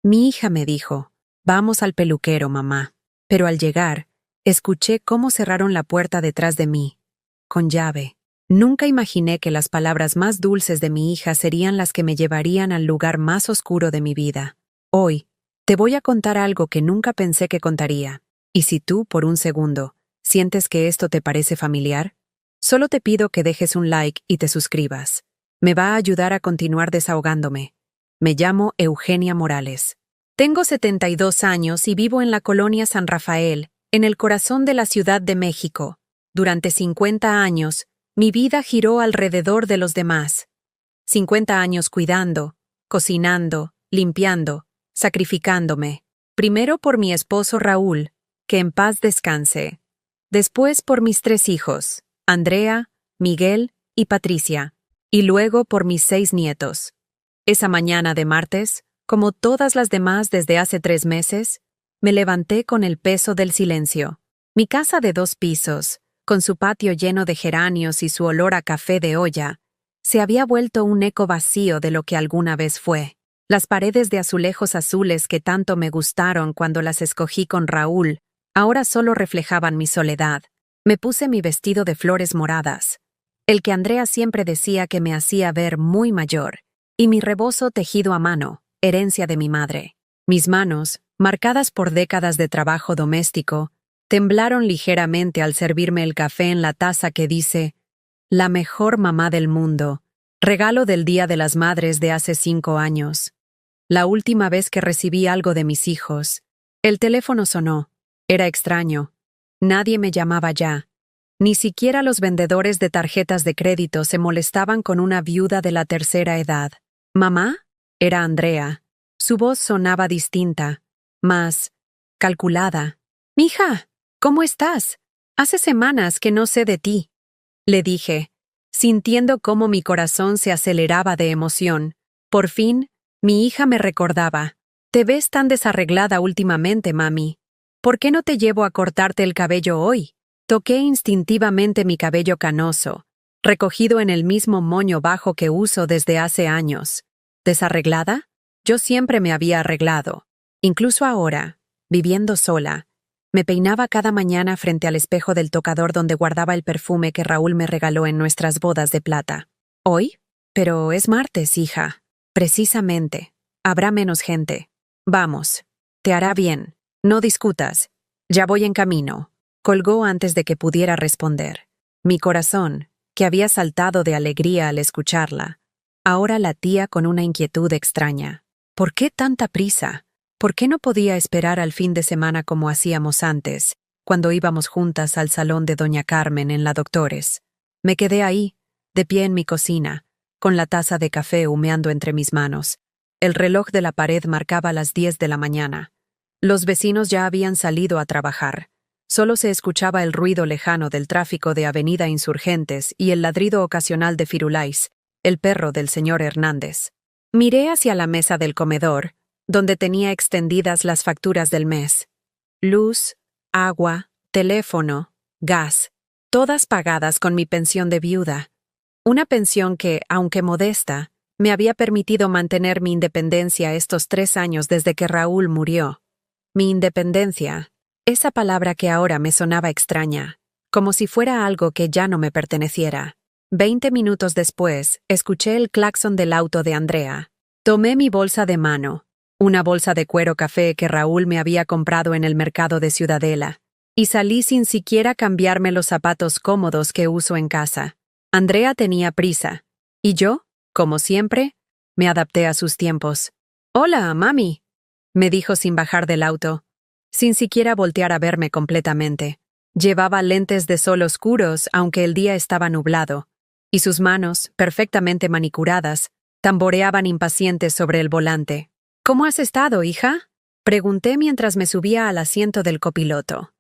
Mi hija me dijo, vamos al peluquero, mamá. Pero al llegar, escuché cómo cerraron la puerta detrás de mí, con llave. Nunca imaginé que las palabras más dulces de mi hija serían las que me llevarían al lugar más oscuro de mi vida. Hoy, te voy a contar algo que nunca pensé que contaría. Y si tú, por un segundo, sientes que esto te parece familiar, solo te pido que dejes un like y te suscribas. Me va a ayudar a continuar desahogándome. Me llamo Eugenia Morales. Tengo 72 años y vivo en la colonia San Rafael, en el corazón de la Ciudad de México. Durante 50 años, mi vida giró alrededor de los demás. 50 años cuidando, cocinando, limpiando, sacrificándome. Primero por mi esposo Raúl, que en paz descanse. Después por mis 3 hijos, Andrea, Miguel y Patricia. Y luego por mis 6 nietos. Esa mañana de martes, como todas las demás desde hace 3 meses, me levanté con el peso del silencio. Mi casa de 2 pisos, con su patio lleno de geranios y su olor a café de olla, se había vuelto un eco vacío de lo que alguna vez fue. Las paredes de azulejos azules que tanto me gustaron cuando las escogí con Raúl, ahora solo reflejaban mi soledad. Me puse mi vestido de flores moradas, el que Andrea siempre decía que me hacía ver muy mayor, y mi rebozo tejido a mano, herencia de mi madre. Mis manos, marcadas por décadas de trabajo doméstico, temblaron ligeramente al servirme el café en la taza que dice, «La mejor mamá del mundo, regalo del Día de las Madres de hace 5 años». La última vez que recibí algo de mis hijos, el teléfono sonó. Era extraño. Nadie me llamaba ya. Ni siquiera los vendedores de tarjetas de crédito se molestaban con una viuda de la tercera edad. ¿Mamá? Era Andrea. Su voz sonaba distinta, más calculada. «Mija, ¿cómo estás? Hace semanas que no sé de ti», le dije, sintiendo cómo mi corazón se aceleraba de emoción. Por fin, mi hija me recordaba. «Te ves tan desarreglada últimamente, mami. ¿Por qué no te llevo a cortarte el cabello hoy?» Toqué instintivamente mi cabello canoso, recogido en el mismo moño bajo que uso desde hace años. ¿Desarreglada? Yo siempre me había arreglado. Incluso ahora, viviendo sola, me peinaba cada mañana frente al espejo del tocador donde guardaba el perfume que Raúl me regaló en nuestras bodas de plata. ¿Hoy? Pero es martes, hija. Precisamente. Habrá menos gente. Vamos. Te hará bien. No discutas. Ya voy en camino. Colgó antes de que pudiera responder. Mi corazón, que había saltado de alegría al escucharla, ahora latía con una inquietud extraña. ¿Por qué tanta prisa? ¿Por qué no podía esperar al fin de semana como hacíamos antes, cuando íbamos juntas al salón de doña Carmen en la Doctores? Me quedé ahí, de pie en mi cocina, con la taza de café humeando entre mis manos. El reloj de la pared marcaba las 10 de la mañana. Los vecinos ya habían salido a trabajar. Solo se escuchaba el ruido lejano del tráfico de Avenida Insurgentes y el ladrido ocasional de Firulais, el perro del señor Hernández. Miré hacia la mesa del comedor, donde tenía extendidas las facturas del mes. Luz, agua, teléfono, gas, todas pagadas con mi pensión de viuda. Una pensión que, aunque modesta, me había permitido mantener mi independencia estos 3 años desde que Raúl murió. Mi independencia, esa palabra que ahora me sonaba extraña, como si fuera algo que ya no me perteneciera. 20 minutos después, escuché el claxon del auto de Andrea. Tomé mi bolsa de mano, una bolsa de cuero café que Raúl me había comprado en el mercado de Ciudadela, y salí sin siquiera cambiarme los zapatos cómodos que uso en casa. Andrea tenía prisa, y yo, como siempre, me adapté a sus tiempos. «Hola, mami», me dijo sin bajar del auto, sin siquiera voltear a verme completamente. Llevaba lentes de sol oscuros aunque el día estaba nublado, y sus manos, perfectamente manicuradas, tamboreaban impacientes sobre el volante. «¿Cómo has estado, hija?», pregunté mientras me subía al asiento del copiloto.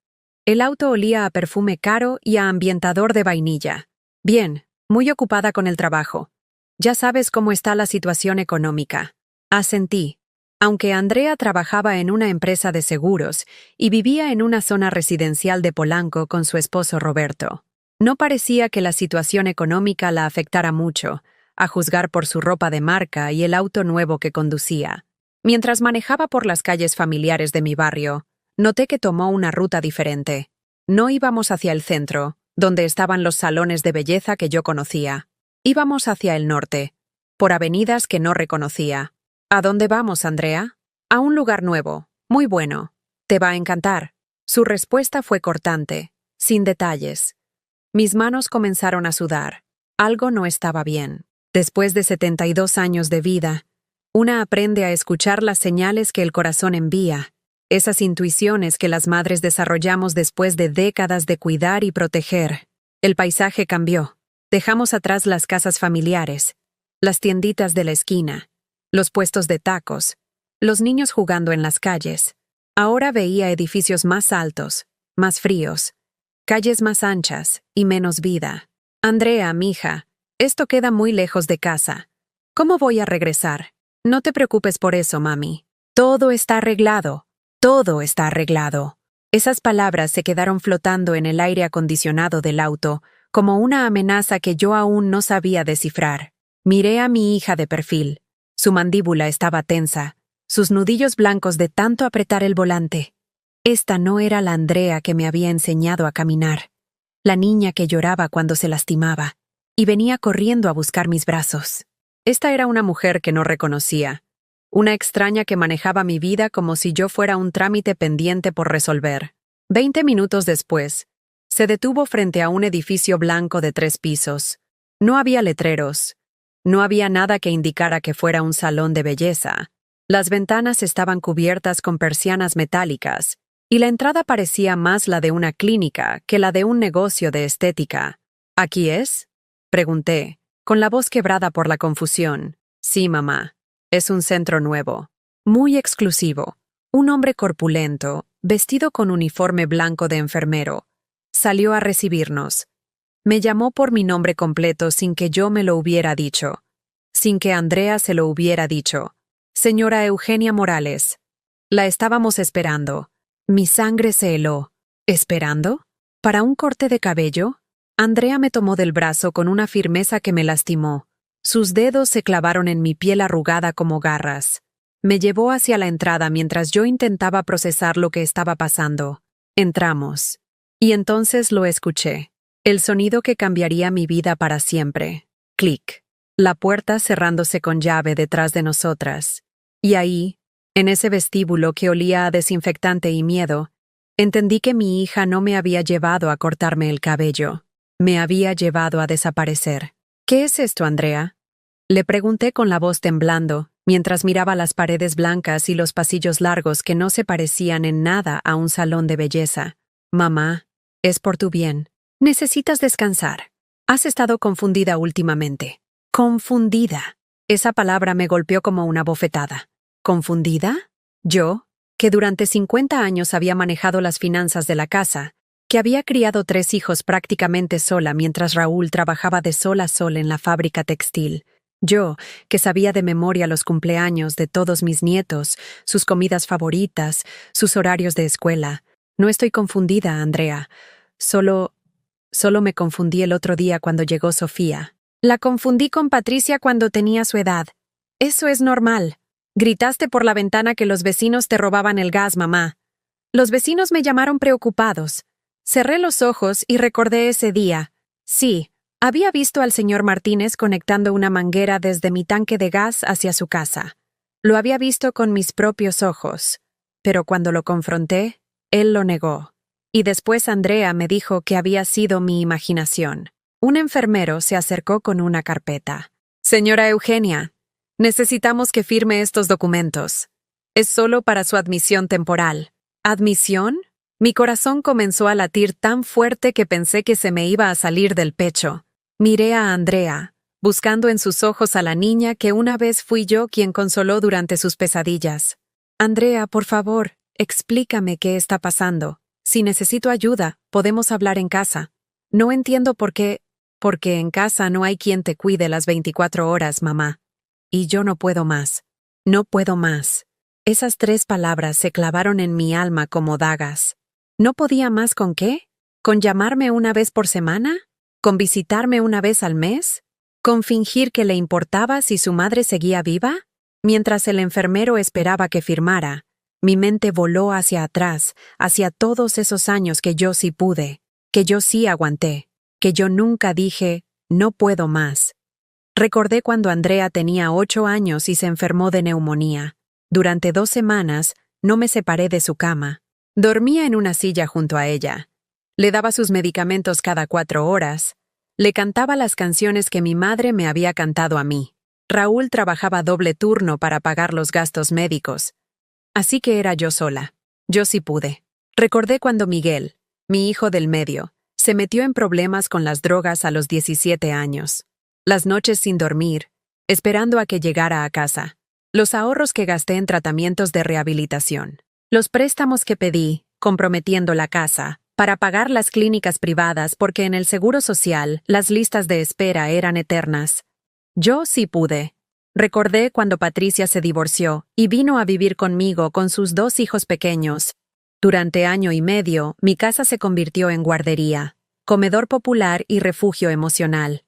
El auto olía a perfume caro y a ambientador de vainilla. «Bien, muy ocupada con el trabajo. Ya sabes cómo está la situación económica». Asentí. Aunque Andrea trabajaba en una empresa de seguros y vivía en una zona residencial de Polanco con su esposo Roberto, no parecía que la situación económica la afectara mucho, a juzgar por su ropa de marca y el auto nuevo que conducía. Mientras manejaba por las calles familiares de mi barrio, noté que tomó una ruta diferente. No íbamos hacia el centro, donde estaban los salones de belleza que yo conocía. Íbamos hacia el norte, por avenidas que no reconocía. ¿A dónde vamos, Andrea? A un lugar nuevo, muy bueno. Te va a encantar. Su respuesta fue cortante, sin detalles. Mis manos comenzaron a sudar. Algo no estaba bien. Después de 72 años de vida, una aprende a escuchar las señales que el corazón envía, esas intuiciones que las madres desarrollamos después de décadas de cuidar y proteger. El paisaje cambió. Dejamos atrás las casas familiares, las tienditas de la esquina, los puestos de tacos, los niños jugando en las calles. Ahora veía edificios más altos, más fríos, calles más anchas y menos vida. Andrea, mija, esto queda muy lejos de casa. ¿Cómo voy a regresar? No te preocupes por eso, mami. Todo está arreglado. Todo está arreglado. Esas palabras se quedaron flotando en el aire acondicionado del auto, como una amenaza que yo aún no sabía descifrar. Miré a mi hija de perfil. Su mandíbula estaba tensa, sus nudillos blancos de tanto apretar el volante. Esta no era la Andrea que me había enseñado a caminar, la niña que lloraba cuando se lastimaba, y venía corriendo a buscar mis brazos. Esta era una mujer que no reconocía, una extraña que manejaba mi vida como si yo fuera un trámite pendiente por resolver. 20 minutos después, se detuvo frente a un edificio blanco de 3 pisos. No había letreros. No había nada que indicara que fuera un salón de belleza. Las ventanas estaban cubiertas con persianas metálicas, y la entrada parecía más la de una clínica que la de un negocio de estética. ¿Aquí es? Pregunté, con la voz quebrada por la confusión. Sí, mamá. Es un centro nuevo, muy exclusivo. Un hombre corpulento, vestido con uniforme blanco de enfermero, salió a recibirnos. Me llamó por mi nombre completo sin que yo me lo hubiera dicho, sin que Andrea se lo hubiera dicho. Señora Eugenia Morales. La estábamos esperando. Mi sangre se heló. ¿Esperando? ¿Para un corte de cabello? Andrea me tomó del brazo con una firmeza que me lastimó. Sus dedos se clavaron en mi piel arrugada como garras. Me llevó hacia la entrada mientras yo intentaba procesar lo que estaba pasando. Entramos. Y entonces lo escuché. El sonido que cambiaría mi vida para siempre. Clic. La puerta cerrándose con llave detrás de nosotras. Y ahí, en ese vestíbulo que olía a desinfectante y miedo, entendí que mi hija no me había llevado a cortarme el cabello. Me había llevado a desaparecer. ¿Qué es esto, Andrea? Le pregunté con la voz temblando, mientras miraba las paredes blancas y los pasillos largos que no se parecían en nada a un salón de belleza. Mamá, es por tu bien. Necesitas descansar. Has estado confundida últimamente. Confundida. Esa palabra me golpeó como una bofetada. ¿Confundida? Yo, que durante 50 años había manejado las finanzas de la casa, que había criado 3 hijos prácticamente sola mientras Raúl trabajaba de sol a sol en la fábrica textil. Yo, que sabía de memoria los cumpleaños de todos mis nietos, sus comidas favoritas, sus horarios de escuela. No estoy confundida, Andrea. Solo me confundí el otro día cuando llegó Sofía. La confundí con Patricia cuando tenía su edad. Eso es normal. Gritaste por la ventana que los vecinos te robaban el gas, mamá. Los vecinos me llamaron preocupados. Cerré los ojos y recordé ese día. Sí, había visto al señor Martínez conectando una manguera desde mi tanque de gas hacia su casa. Lo había visto con mis propios ojos. Pero cuando lo confronté, él lo negó. Y después Andrea me dijo que había sido mi imaginación. Un enfermero se acercó con una carpeta. Señora Eugenia, necesitamos que firme estos documentos. Es solo para su admisión temporal. ¿Admisión? Mi corazón comenzó a latir tan fuerte que pensé que se me iba a salir del pecho. Miré a Andrea, buscando en sus ojos a la niña que una vez fui yo quien consoló durante sus pesadillas. Andrea, por favor, explícame qué está pasando. Si necesito ayuda, podemos hablar en casa. No entiendo por qué. Porque en casa no hay quien te cuide las 24 horas, mamá. Y yo no puedo más. No puedo más. Esas 3 palabras se clavaron en mi alma como dagas. ¿No podía más con qué? ¿Con llamarme una vez por semana? ¿Con visitarme una vez al mes? ¿Con fingir que le importaba si su madre seguía viva? Mientras el enfermero esperaba que firmara, mi mente voló hacia atrás, hacia todos esos años que yo sí pude, que yo sí aguanté, que yo nunca dije, no puedo más. Recordé cuando Andrea tenía 8 años y se enfermó de neumonía. Durante 2 semanas, no me separé de su cama. Dormía en una silla junto a ella. Le daba sus medicamentos cada 4 horas. Le cantaba las canciones que mi madre me había cantado a mí. Raúl trabajaba doble turno para pagar los gastos médicos. Así que era yo sola. Yo sí pude. Recordé cuando Miguel, mi hijo del medio, se metió en problemas con las drogas a los 17 años. Las noches sin dormir, esperando a que llegara a casa. Los ahorros que gasté en tratamientos de rehabilitación. Los préstamos que pedí, comprometiendo la casa, para pagar las clínicas privadas porque en el Seguro Social las listas de espera eran eternas. Yo sí pude. Recordé cuando Patricia se divorció y vino a vivir conmigo con sus 2 hijos pequeños. Durante 1 año y medio, mi casa se convirtió en guardería, comedor popular y refugio emocional.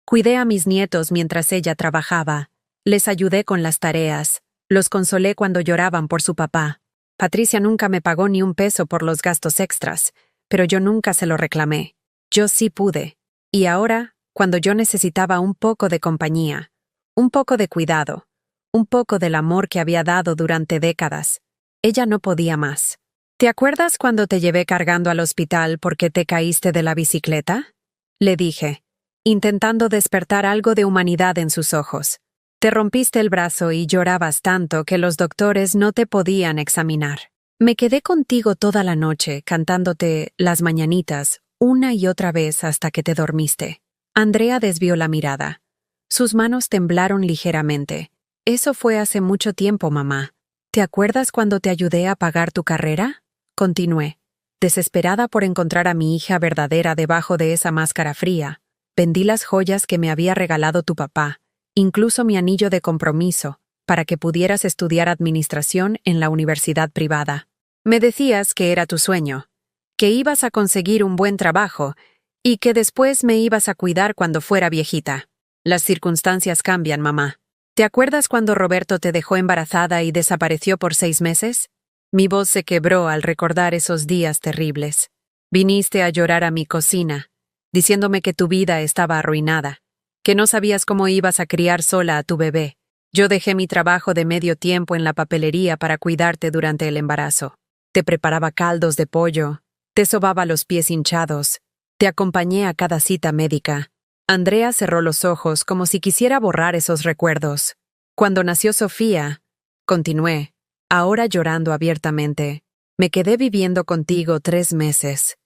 Cuidé a mis nietos mientras ella trabajaba. Les ayudé con las tareas. Los consolé cuando lloraban por su papá. Patricia nunca me pagó ni un peso por los gastos extras, pero yo nunca se lo reclamé. Yo sí pude. Y ahora, cuando yo necesitaba un poco de compañía, un poco de cuidado, un poco del amor que había dado durante décadas, ella no podía más. ¿Te acuerdas cuando te llevé cargando al hospital porque te caíste de la bicicleta? Le dije, intentando despertar algo de humanidad en sus ojos. Te rompiste el brazo y llorabas tanto que los doctores no te podían examinar. Me quedé contigo toda la noche cantándote las mañanitas una y otra vez hasta que te dormiste. Andrea desvió la mirada. Sus manos temblaron ligeramente. Eso fue hace mucho tiempo, mamá. ¿Te acuerdas cuando te ayudé a pagar tu carrera? Continué, desesperada por encontrar a mi hija verdadera debajo de esa máscara fría. Vendí las joyas que me había regalado tu papá, incluso mi anillo de compromiso, para que pudieras estudiar administración en la universidad privada. Me decías que era tu sueño, que ibas a conseguir un buen trabajo y que después me ibas a cuidar cuando fuera viejita. Las circunstancias cambian, mamá. ¿Te acuerdas cuando Roberto te dejó embarazada y desapareció por 6 meses? Mi voz se quebró al recordar esos días terribles. Viniste a llorar a mi cocina, diciéndome que tu vida estaba arruinada, que no sabías cómo ibas a criar sola a tu bebé. Yo dejé mi trabajo de medio tiempo en la papelería para cuidarte durante el embarazo. Te preparaba caldos de pollo, te sobaba los pies hinchados, te acompañé a cada cita médica. Andrea cerró los ojos como si quisiera borrar esos recuerdos. Cuando nació Sofía, continué, ahora llorando abiertamente, me quedé viviendo contigo 3 meses.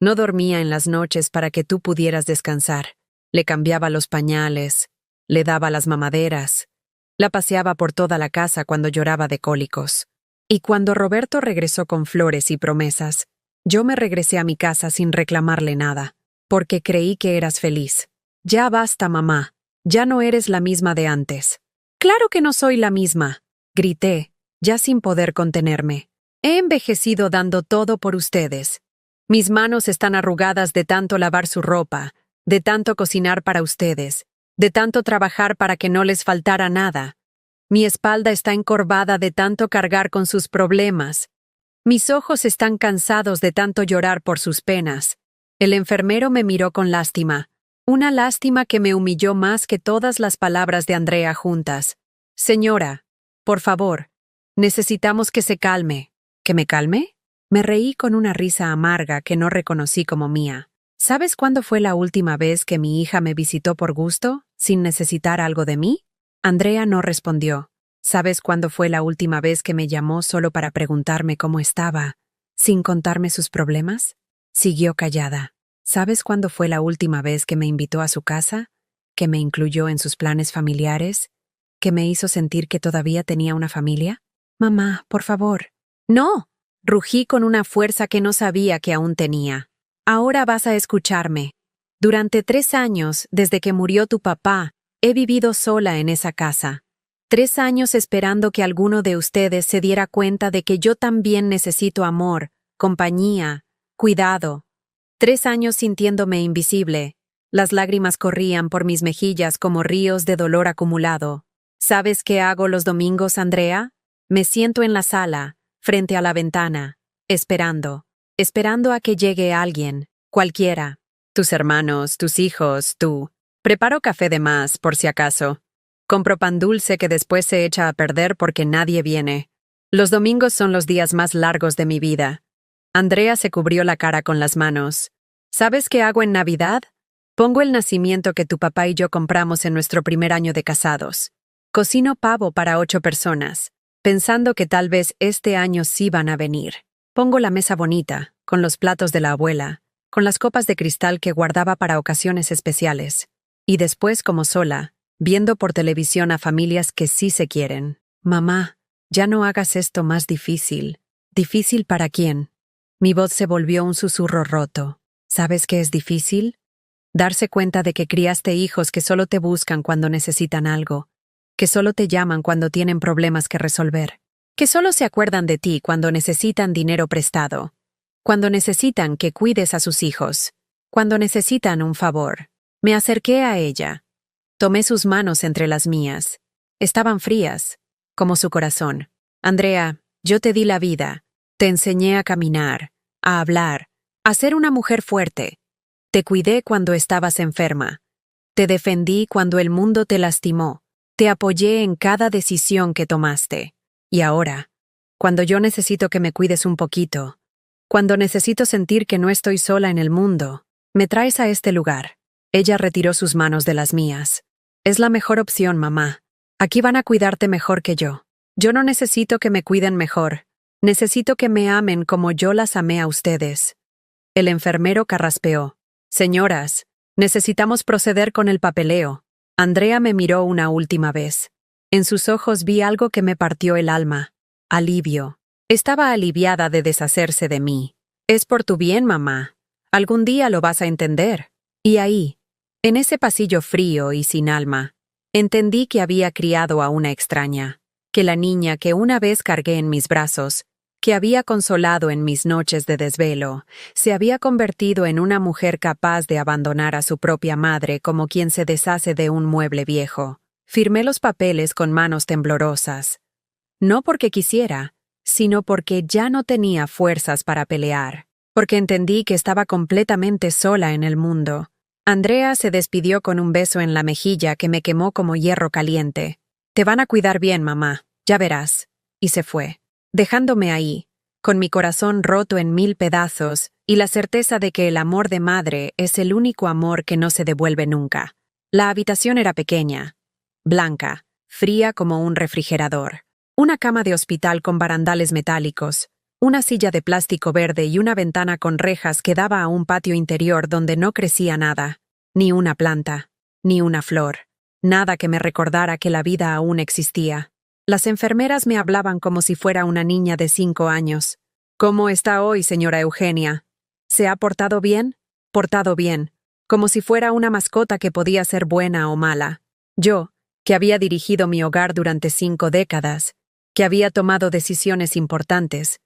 No dormía en las noches para que tú pudieras descansar. Le cambiaba los pañales, le daba las mamaderas, la paseaba por toda la casa cuando lloraba de cólicos. Y cuando Roberto regresó con flores y promesas, yo me regresé a mi casa sin reclamarle nada, porque creí que eras feliz. Ya basta, mamá, ya no eres la misma de antes. Claro que no soy la misma, grité, ya sin poder contenerme. He envejecido dando todo por ustedes. Mis manos están arrugadas de tanto lavar su ropa, de tanto cocinar para ustedes, de tanto trabajar para que no les faltara nada. Mi espalda está encorvada de tanto cargar con sus problemas. Mis ojos están cansados de tanto llorar por sus penas. El enfermero me miró con lástima, una lástima que me humilló más que todas las palabras de Andrea juntas. Señora, por favor, necesitamos que se calme. ¿Que me calme? Me reí con una risa amarga que no reconocí como mía. ¿Sabes cuándo fue la última vez que mi hija me visitó por gusto, sin necesitar algo de mí? Andrea no respondió. ¿Sabes cuándo fue la última vez que me llamó solo para preguntarme cómo estaba, sin contarme sus problemas? Siguió callada. ¿Sabes cuándo fue la última vez que me invitó a su casa, que me incluyó en sus planes familiares, que me hizo sentir que todavía tenía una familia? Mamá, por favor. No, rugí con una fuerza que no sabía que aún tenía. Ahora vas a escucharme. Durante 3 años, desde que murió tu papá, he vivido sola en esa casa. 3 años esperando que alguno de ustedes se diera cuenta de que yo también necesito amor, compañía, cuidado. 3 años sintiéndome invisible. Las lágrimas corrían por mis mejillas como ríos de dolor acumulado. ¿Sabes qué hago los domingos, Andrea? Me siento en la sala, frente a la ventana, esperando a que llegue alguien, cualquiera. Tus hermanos, tus hijos, tú. Preparo café de más, por si acaso. Compro pan dulce que después se echa a perder porque nadie viene. Los domingos son los días más largos de mi vida. Andrea se cubrió la cara con las manos. ¿Sabes qué hago en Navidad? Pongo el nacimiento que tu papá y yo compramos en nuestro primer año de casados. Cocino pavo para 8 personas, pensando que tal vez este año sí van a venir. Pongo la mesa bonita, con los platos de la abuela, con las copas de cristal que guardaba para ocasiones especiales. Y después, como sola, viendo por televisión a familias que sí se quieren. Mamá, ya no hagas esto más difícil. ¿Difícil para quién? Mi voz se volvió un susurro roto. ¿Sabes qué es difícil? Darse cuenta de que criaste hijos que solo te buscan cuando necesitan algo, que solo te llaman cuando tienen problemas que resolver, que solo se acuerdan de ti cuando necesitan dinero prestado, cuando necesitan que cuides a sus hijos, cuando necesitan un favor. Me acerqué a ella. Tomé sus manos entre las mías. Estaban frías, como su corazón. Andrea, yo te di la vida. Te enseñé a caminar, a hablar, a ser una mujer fuerte. Te cuidé cuando estabas enferma. Te defendí cuando el mundo te lastimó. Te apoyé en cada decisión que tomaste. Y ahora, cuando yo necesito que me cuides un poquito, cuando necesito sentir que no estoy sola en el mundo, me traes a este lugar. Ella retiró sus manos de las mías. Es la mejor opción, mamá. Aquí van a cuidarte mejor que yo. Yo no necesito que me cuiden mejor. Necesito que me amen como yo las amé a ustedes. El enfermero carraspeó. Señoras, necesitamos proceder con el papeleo. Andrea me miró una última vez. En sus ojos vi algo que me partió el alma. Alivio. Estaba aliviada de deshacerse de mí. Es por tu bien, mamá. Algún día lo vas a entender. Y ahí, en ese pasillo frío y sin alma, entendí que había criado a una extraña, que la niña que una vez cargué en mis brazos, que había consolado en mis noches de desvelo, se había convertido en una mujer capaz de abandonar a su propia madre como quien se deshace de un mueble viejo. Firmé los papeles con manos temblorosas. No porque quisiera, sino porque ya no tenía fuerzas para pelear, porque entendí que estaba completamente sola en el mundo. Andrea se despidió con un beso en la mejilla que me quemó como hierro caliente. Te van a cuidar bien, mamá, ya verás. Y se fue, dejándome ahí, con mi corazón roto en 1000 pedazos y la certeza de que el amor de madre es el único amor que no se devuelve nunca. La habitación era pequeña, blanca, fría como un refrigerador. Una cama de hospital con barandales metálicos, una silla de plástico verde y una ventana con rejas que daba a un patio interior donde no crecía nada, ni una planta, ni una flor, nada que me recordara que la vida aún existía. Las enfermeras me hablaban como si fuera una niña de 5 años. ¿Cómo está hoy, señora Eugenia? ¿Se ha portado bien? Portado bien, como si fuera una mascota que podía ser buena o mala. Yo, que había dirigido mi hogar durante 5 décadas, que había tomado decisiones importantes,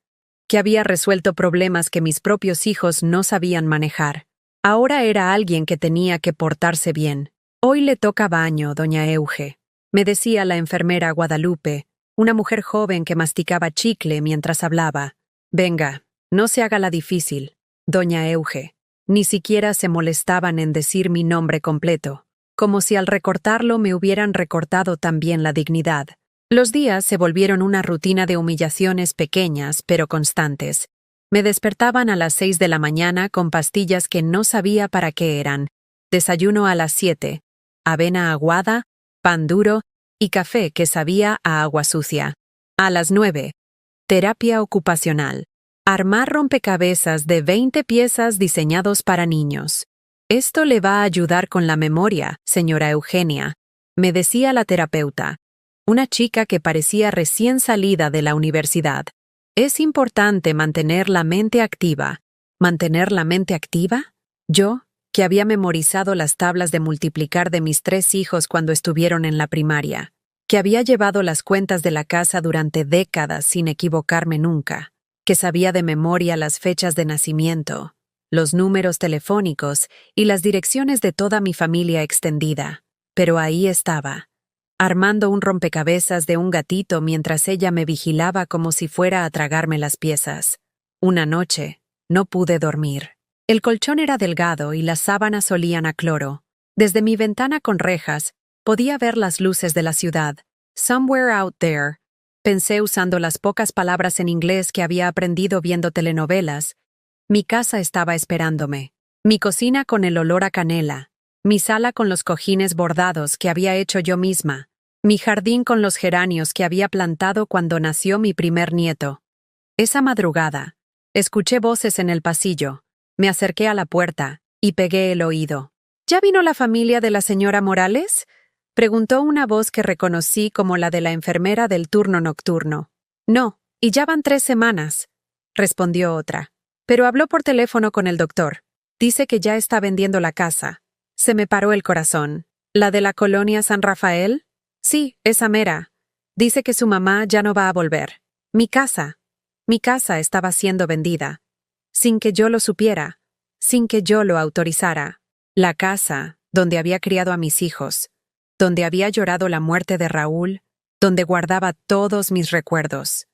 que había resuelto problemas que mis propios hijos no sabían manejar. Ahora era alguien que tenía que portarse bien. Hoy le toca baño, doña Euge, me decía la enfermera Guadalupe, una mujer joven que masticaba chicle mientras hablaba. Venga, no se haga la difícil, doña Euge. Ni siquiera se molestaban en decir mi nombre completo, como si al recortarlo me hubieran recortado también la dignidad. Los días se volvieron una rutina de humillaciones pequeñas pero constantes. Me despertaban a las 6 de la mañana con pastillas que no sabía para qué eran. Desayuno a las 7, avena aguada, pan duro y café que sabía a agua sucia. A las 9, terapia ocupacional. Armar rompecabezas de 20 piezas diseñados para niños. Esto le va a ayudar con la memoria, señora Eugenia, me decía la terapeuta, una chica que parecía recién salida de la universidad. Es importante mantener la mente activa. ¿Mantener la mente activa? Yo, que había memorizado las tablas de multiplicar de mis 3 hijos cuando estuvieron en la primaria, que había llevado las cuentas de la casa durante décadas sin equivocarme nunca, que sabía de memoria las fechas de nacimiento, los números telefónicos y las direcciones de toda mi familia extendida. Pero ahí estaba, armando un rompecabezas de un gatito mientras ella me vigilaba como si fuera a tragarme las piezas. Una noche, no pude dormir. El colchón era delgado y las sábanas olían a cloro. Desde mi ventana con rejas, podía ver las luces de la ciudad. Somewhere out there, pensé usando las pocas palabras en inglés que había aprendido viendo telenovelas. Mi casa estaba esperándome. Mi cocina con el olor a canela. Mi sala con los cojines bordados que había hecho yo misma. Mi jardín con los geranios que había plantado cuando nació mi primer nieto. Esa madrugada, escuché voces en el pasillo. Me acerqué a la puerta y pegué el oído. ¿Ya vino la familia de la señora Morales?, preguntó una voz que reconocí como la de la enfermera del turno nocturno. No, y ya van 3 semanas, respondió otra. Pero habló por teléfono con el doctor. Dice que ya está vendiendo la casa. Se me paró el corazón. ¿La de la colonia San Rafael? Sí, esa mera. Dice que su mamá ya no va a volver. Mi casa estaba siendo vendida. Sin que yo lo supiera, sin que yo lo autorizara. La casa, donde había criado a mis hijos, donde había llorado la muerte de Raúl, donde guardaba todos mis recuerdos.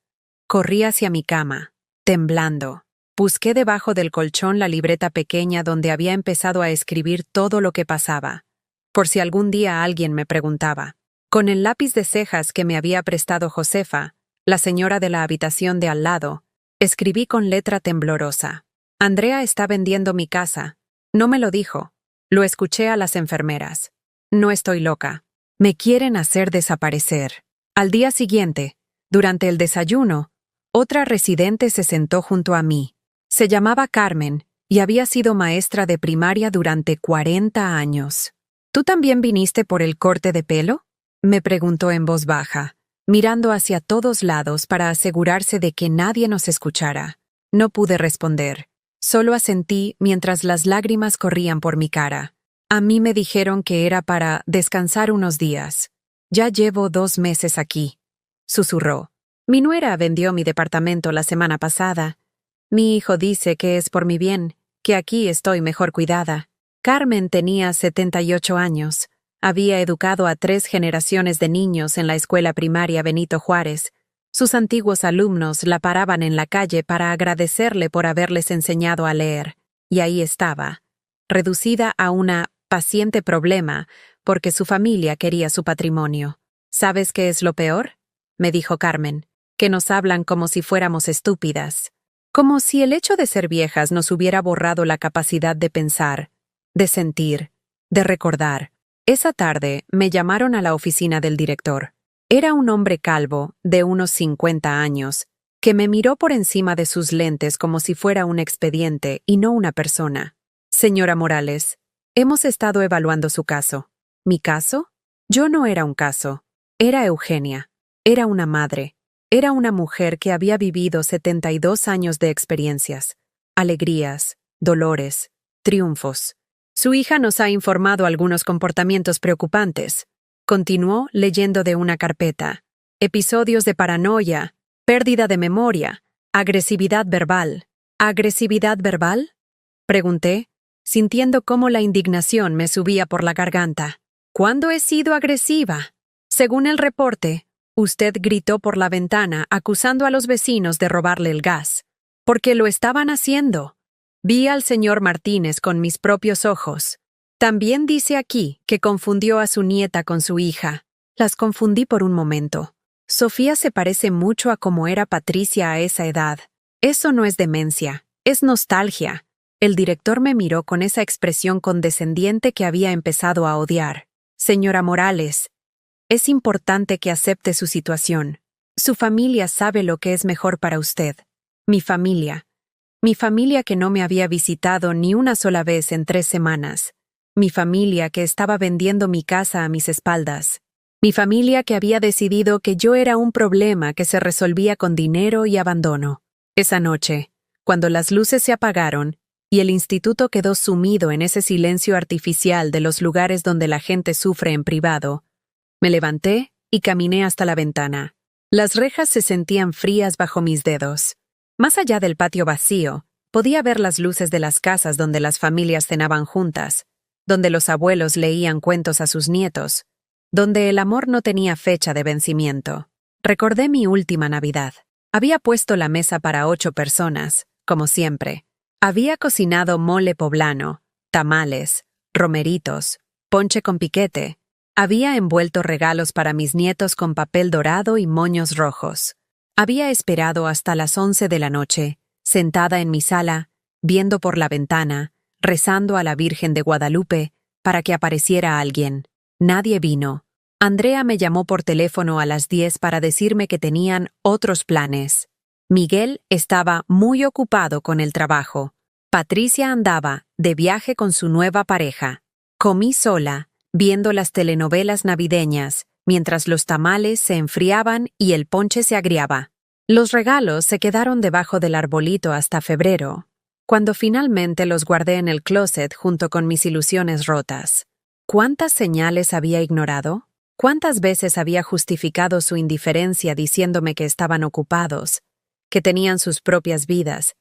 Corrí hacia mi cama, temblando. Busqué debajo del colchón la libreta pequeña donde había empezado a escribir todo lo que pasaba, por si algún día alguien me preguntaba. Con el lápiz de cejas que me había prestado Josefa, la señora de la habitación de al lado, escribí con letra temblorosa. Andrea está vendiendo mi casa. No me lo dijo. Lo escuché a las enfermeras. No estoy loca. Me quieren hacer desaparecer. Al día siguiente, durante el desayuno, otra residente se sentó junto a mí. Se llamaba Carmen y había sido maestra de primaria durante 40 años. ¿Tú también viniste por el corte de pelo?, me preguntó en voz baja, mirando hacia todos lados para asegurarse de que nadie nos escuchara. No pude responder. Solo asentí mientras las lágrimas corrían por mi cara. A mí me dijeron que era para descansar unos días. Ya llevo 2 meses aquí, susurró. Mi nuera vendió mi departamento la semana pasada. Mi hijo dice que es por mi bien, que aquí estoy mejor cuidada. Carmen tenía 78 años. Había educado a 3 generaciones de niños en la escuela primaria Benito Juárez. Sus antiguos alumnos la paraban en la calle para agradecerle por haberles enseñado a leer. Y ahí estaba, reducida a una paciente problema porque su familia quería su patrimonio. ¿Sabes qué es lo peor?, me dijo Carmen, que nos hablan como si fuéramos estúpidas. Como si el hecho de ser viejas nos hubiera borrado la capacidad de pensar, de sentir, de recordar. Esa tarde me llamaron a la oficina del director. Era un hombre calvo, de unos 50 años, que me miró por encima de sus lentes como si fuera un expediente y no una persona. Señora Morales, hemos estado evaluando su caso. ¿Mi caso? Yo no era un caso. Era Eugenia. Era una madre. Era una mujer que había vivido 72 años de experiencias, alegrías, dolores, triunfos. Su hija nos ha informado algunos comportamientos preocupantes. Continuó leyendo de una carpeta. Episodios de paranoia, pérdida de memoria, agresividad verbal. ¿Agresividad verbal?, pregunté, sintiendo cómo la indignación me subía por la garganta. ¿Cuándo he sido agresiva? Según el reporte, usted gritó por la ventana acusando a los vecinos de robarle el gas. Porque lo estaban haciendo. Vi al señor Martínez con mis propios ojos. También dice aquí que confundió a su nieta con su hija. Las confundí por un momento. Sofía se parece mucho a cómo era Patricia a esa edad. Eso no es demencia, es nostalgia. El director me miró con esa expresión condescendiente que había empezado a odiar. Señora Morales, es importante que acepte su situación. Su familia sabe lo que es mejor para usted. Mi familia que no me había visitado ni una sola vez en 3 semanas. Mi familia que estaba vendiendo mi casa a mis espaldas. Mi familia que había decidido que yo era un problema que se resolvía con dinero y abandono. Esa noche, cuando las luces se apagaron y el instituto quedó sumido en ese silencio artificial de los lugares donde la gente sufre en privado, me levanté y caminé hasta la ventana. Las rejas se sentían frías bajo mis dedos. Más allá del patio vacío, podía ver las luces de las casas donde las familias cenaban juntas, donde los abuelos leían cuentos a sus nietos, donde el amor no tenía fecha de vencimiento. Recordé mi última Navidad. Había puesto la mesa para 8 personas, como siempre. Había cocinado mole poblano, tamales, romeritos, ponche con piquete. Había envuelto regalos para mis nietos con papel dorado y moños rojos. Había esperado hasta las 11 de la noche, sentada en mi sala, viendo por la ventana, rezando a la Virgen de Guadalupe para que apareciera alguien. Nadie vino. Andrea me llamó por teléfono a las 10 para decirme que tenían otros planes. Miguel estaba muy ocupado con el trabajo. Patricia andaba de viaje con su nueva pareja. Comí sola, viendo las telenovelas navideñas, mientras los tamales se enfriaban y el ponche se agriaba. Los regalos se quedaron debajo del arbolito hasta febrero, cuando finalmente los guardé en el closet junto con mis ilusiones rotas. ¿Cuántas señales había ignorado? ¿Cuántas veces había justificado su indiferencia diciéndome que estaban ocupados, que tenían sus propias vidas,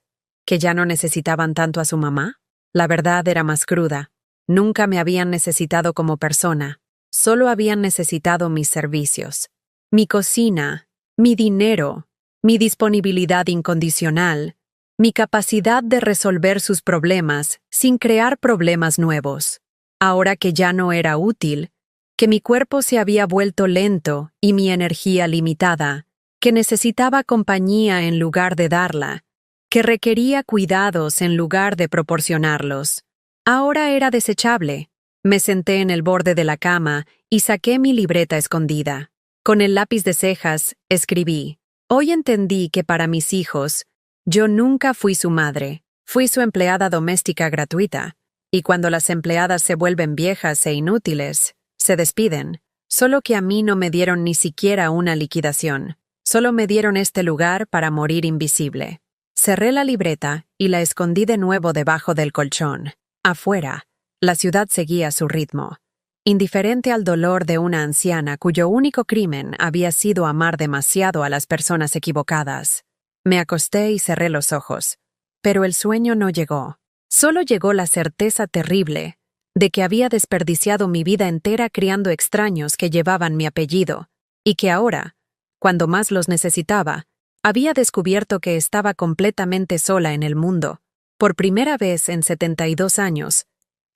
que ya no necesitaban tanto a su mamá? La verdad era más cruda. Nunca me habían necesitado como persona, solo habían necesitado mis servicios. Mi cocina, mi dinero, mi disponibilidad incondicional, mi capacidad de resolver sus problemas sin crear problemas nuevos. Ahora que ya no era útil, que mi cuerpo se había vuelto lento y mi energía limitada, que necesitaba compañía en lugar de darla, que requería cuidados en lugar de proporcionarlos. Ahora era desechable. Me senté en el borde de la cama y saqué mi libreta escondida. Con el lápiz de cejas, escribí: Hoy entendí que para mis hijos, yo nunca fui su madre, fui su empleada doméstica gratuita, y cuando las empleadas se vuelven viejas e inútiles, se despiden, solo que a mí no me dieron ni siquiera una liquidación, solo me dieron este lugar para morir invisible. Cerré la libreta y la escondí de nuevo debajo del colchón. Afuera, la ciudad seguía su ritmo, indiferente al dolor de una anciana cuyo único crimen había sido amar demasiado a las personas equivocadas. Me acosté y cerré los ojos, pero el sueño no llegó. Solo llegó la certeza terrible de que había desperdiciado mi vida entera criando extraños que llevaban mi apellido, y que ahora, cuando más los necesitaba, había descubierto que estaba completamente sola en el mundo. Por primera vez en 72 años,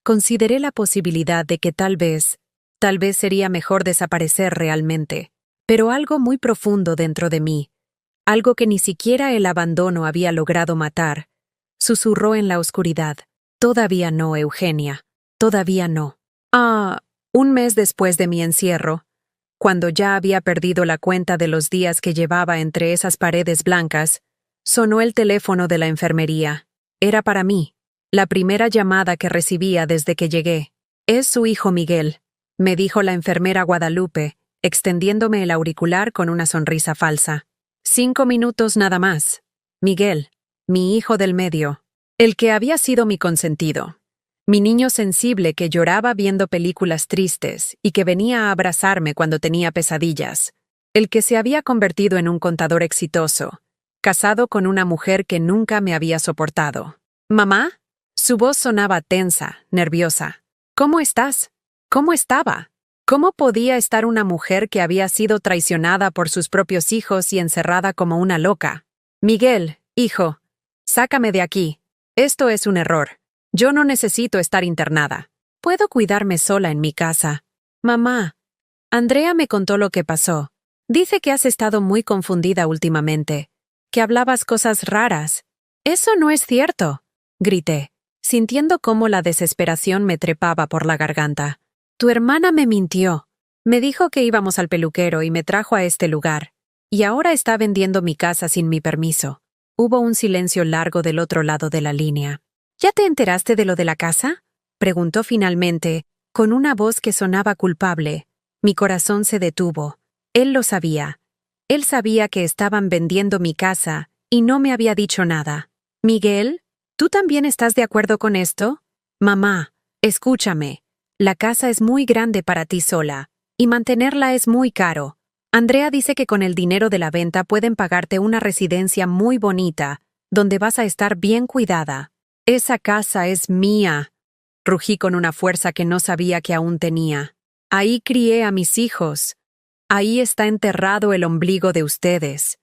consideré la posibilidad de que tal vez sería mejor desaparecer realmente, pero algo muy profundo dentro de mí, algo que ni siquiera el abandono había logrado matar, susurró en la oscuridad: Todavía no, Eugenia, todavía no. Un mes después de mi encierro, cuando ya había perdido la cuenta de los días que llevaba entre esas paredes blancas, sonó el teléfono de la enfermería. Era para mí, la primera llamada que recibía desde que llegué. Es su hijo Miguel, me dijo la enfermera Guadalupe, extendiéndome el auricular con una sonrisa falsa. 5 minutos nada más. Miguel, mi hijo del medio, el que había sido mi consentido. Mi niño sensible que lloraba viendo películas tristes y que venía a abrazarme cuando tenía pesadillas. El que se había convertido en un contador exitoso, casado con una mujer que nunca me había soportado. ¿Mamá? Su voz sonaba tensa, nerviosa. ¿Cómo estás? ¿Cómo estaba? ¿Cómo podía estar una mujer que había sido traicionada por sus propios hijos y encerrada como una loca? Miguel, hijo, sácame de aquí. Esto es un error. Yo no necesito estar internada. Puedo cuidarme sola en mi casa. Mamá, Andrea me contó lo que pasó. Dice que has estado muy confundida últimamente, que hablabas cosas raras. Eso no es cierto, grité, sintiendo cómo la desesperación me trepaba por la garganta. Tu hermana me mintió. Me dijo que íbamos al peluquero y me trajo a este lugar. Y ahora está vendiendo mi casa sin mi permiso. Hubo un silencio largo del otro lado de la línea. ¿Ya te enteraste de lo de la casa? Preguntó finalmente, con una voz que sonaba culpable. Mi corazón se detuvo. Él lo sabía. Él sabía que estaban vendiendo mi casa y no me había dicho nada. Miguel, ¿tú también estás de acuerdo con esto? Mamá, escúchame. La casa es muy grande para ti sola, y mantenerla es muy caro. Andrea dice que con el dinero de la venta pueden pagarte una residencia muy bonita, donde vas a estar bien cuidada. Esa casa es mía, rugí con una fuerza que no sabía que aún tenía. Ahí crié a mis hijos. Ahí está enterrado el ombligo de ustedes.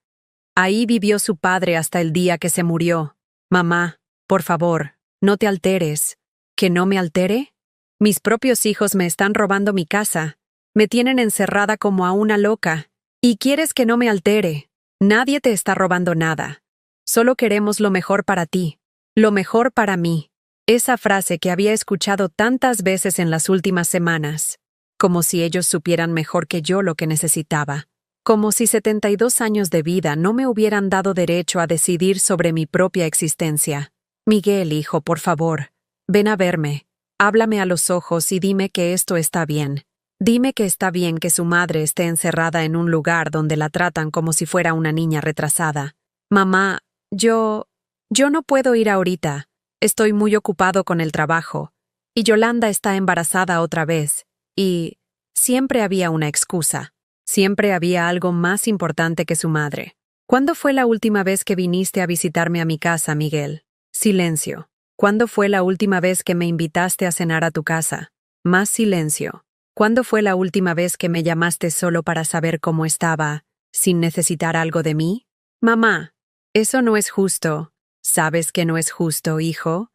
Ahí vivió su padre hasta el día que se murió. Mamá, por favor, no te alteres. ¿Que no me altere? Mis propios hijos me están robando mi casa. Me tienen encerrada como a una loca. Y quieres que no me altere. Nadie te está robando nada. Solo queremos lo mejor para ti. Lo mejor para mí. Esa frase que había escuchado tantas veces en las últimas semanas. Como si ellos supieran mejor que yo lo que necesitaba. Como si 72 años de vida no me hubieran dado derecho a decidir sobre mi propia existencia. Miguel, hijo, por favor, ven a verme. Háblame a los ojos y dime que esto está bien. Dime que está bien que su madre esté encerrada en un lugar donde la tratan como si fuera una niña retrasada. Mamá, yo no puedo ir ahorita. Estoy muy ocupado con el trabajo. Y Yolanda está embarazada otra vez. Y siempre había una excusa. Siempre había algo más importante que su madre. ¿Cuándo fue la última vez que viniste a visitarme a mi casa, Miguel? Silencio. ¿Cuándo fue la última vez que me invitaste a cenar a tu casa? Más silencio. ¿Cuándo fue la última vez que me llamaste solo para saber cómo estaba, sin necesitar algo de mí? Mamá, eso no es justo. ¿Sabes que no es justo, hijo?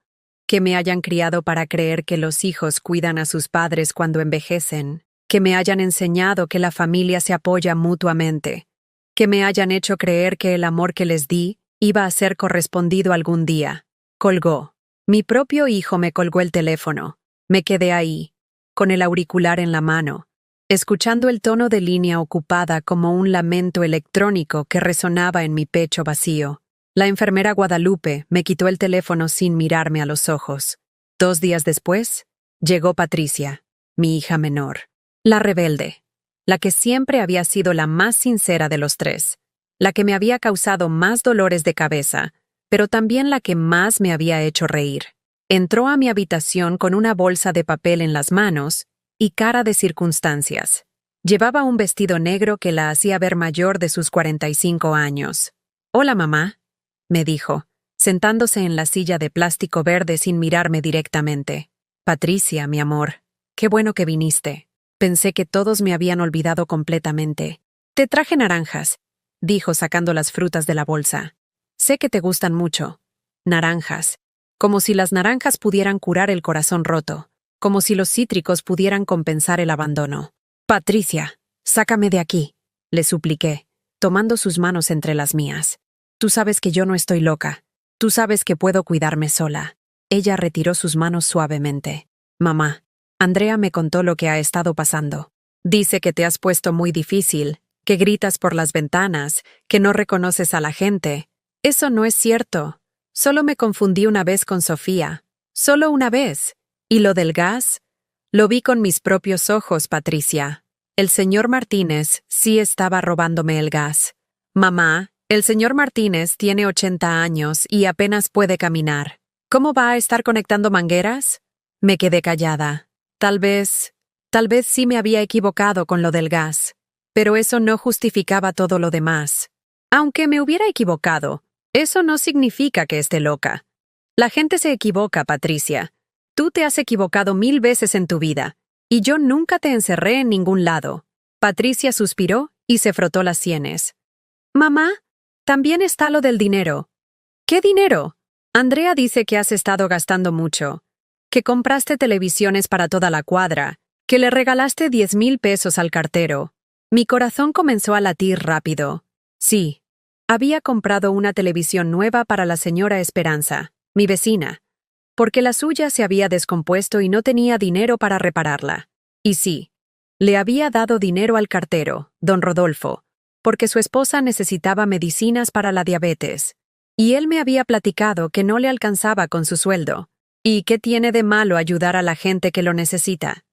Que me hayan criado para creer que los hijos cuidan a sus padres cuando envejecen, que me hayan enseñado que la familia se apoya mutuamente, que me hayan hecho creer que el amor que les di iba a ser correspondido algún día. Colgó. Mi propio hijo me colgó el teléfono. Me quedé ahí, con el auricular en la mano, escuchando el tono de línea ocupada como un lamento electrónico que resonaba en mi pecho vacío. La enfermera Guadalupe me quitó el teléfono sin mirarme a los ojos. 2 días después, llegó Patricia, mi hija menor. La rebelde, la que siempre había sido la más sincera de los tres, la que me había causado más dolores de cabeza, pero también la que más me había hecho reír. Entró a mi habitación con una bolsa de papel en las manos y cara de circunstancias. Llevaba un vestido negro que la hacía ver mayor de sus 45 años. «Hola, mamá», me dijo, sentándose en la silla de plástico verde sin mirarme directamente. «Patricia, mi amor, qué bueno que viniste. Pensé que todos me habían olvidado completamente. Te traje naranjas», dijo sacando las frutas de la bolsa. «Sé que te gustan mucho. Naranjas. Como si las naranjas pudieran curar el corazón roto. Como si los cítricos pudieran compensar el abandono. Patricia, sácame de aquí», le supliqué, tomando sus manos entre las mías. «Tú sabes que yo no estoy loca. Tú sabes que puedo cuidarme sola». Ella retiró sus manos suavemente. «Mamá, Andrea me contó lo que ha estado pasando. Dice que te has puesto muy difícil, que gritas por las ventanas, que no reconoces a la gente. Eso no es cierto. Solo me confundí una vez con Sofía. Solo una vez. ¿Y lo del gas? Lo vi con mis propios ojos, Patricia. El señor Martínez sí estaba robándome el gas. Mamá, el señor Martínez tiene 80 años y apenas puede caminar. ¿Cómo va a estar conectando mangueras?» Me quedé callada. Tal vez sí me había equivocado con lo del gas, pero eso no justificaba todo lo demás. Aunque me hubiera equivocado, eso no significa que esté loca. La gente se equivoca, Patricia. Tú te has equivocado 1000 veces en tu vida, y yo nunca te encerré en ningún lado. Patricia suspiró y se frotó las sienes. «Mamá, también está lo del dinero». «¿Qué dinero?» «Andrea dice que has estado gastando mucho, que compraste televisiones para toda la cuadra, que le regalaste 10,000 pesos al cartero». Mi corazón comenzó a latir rápido. Sí, había comprado una televisión nueva para la señora Esperanza, mi vecina, porque la suya se había descompuesto y no tenía dinero para repararla. Y sí, le había dado dinero al cartero, don Rodolfo, porque su esposa necesitaba medicinas para la diabetes, y él me había platicado que no le alcanzaba con su sueldo. ¿Y qué tiene de malo ayudar a la gente que lo necesita?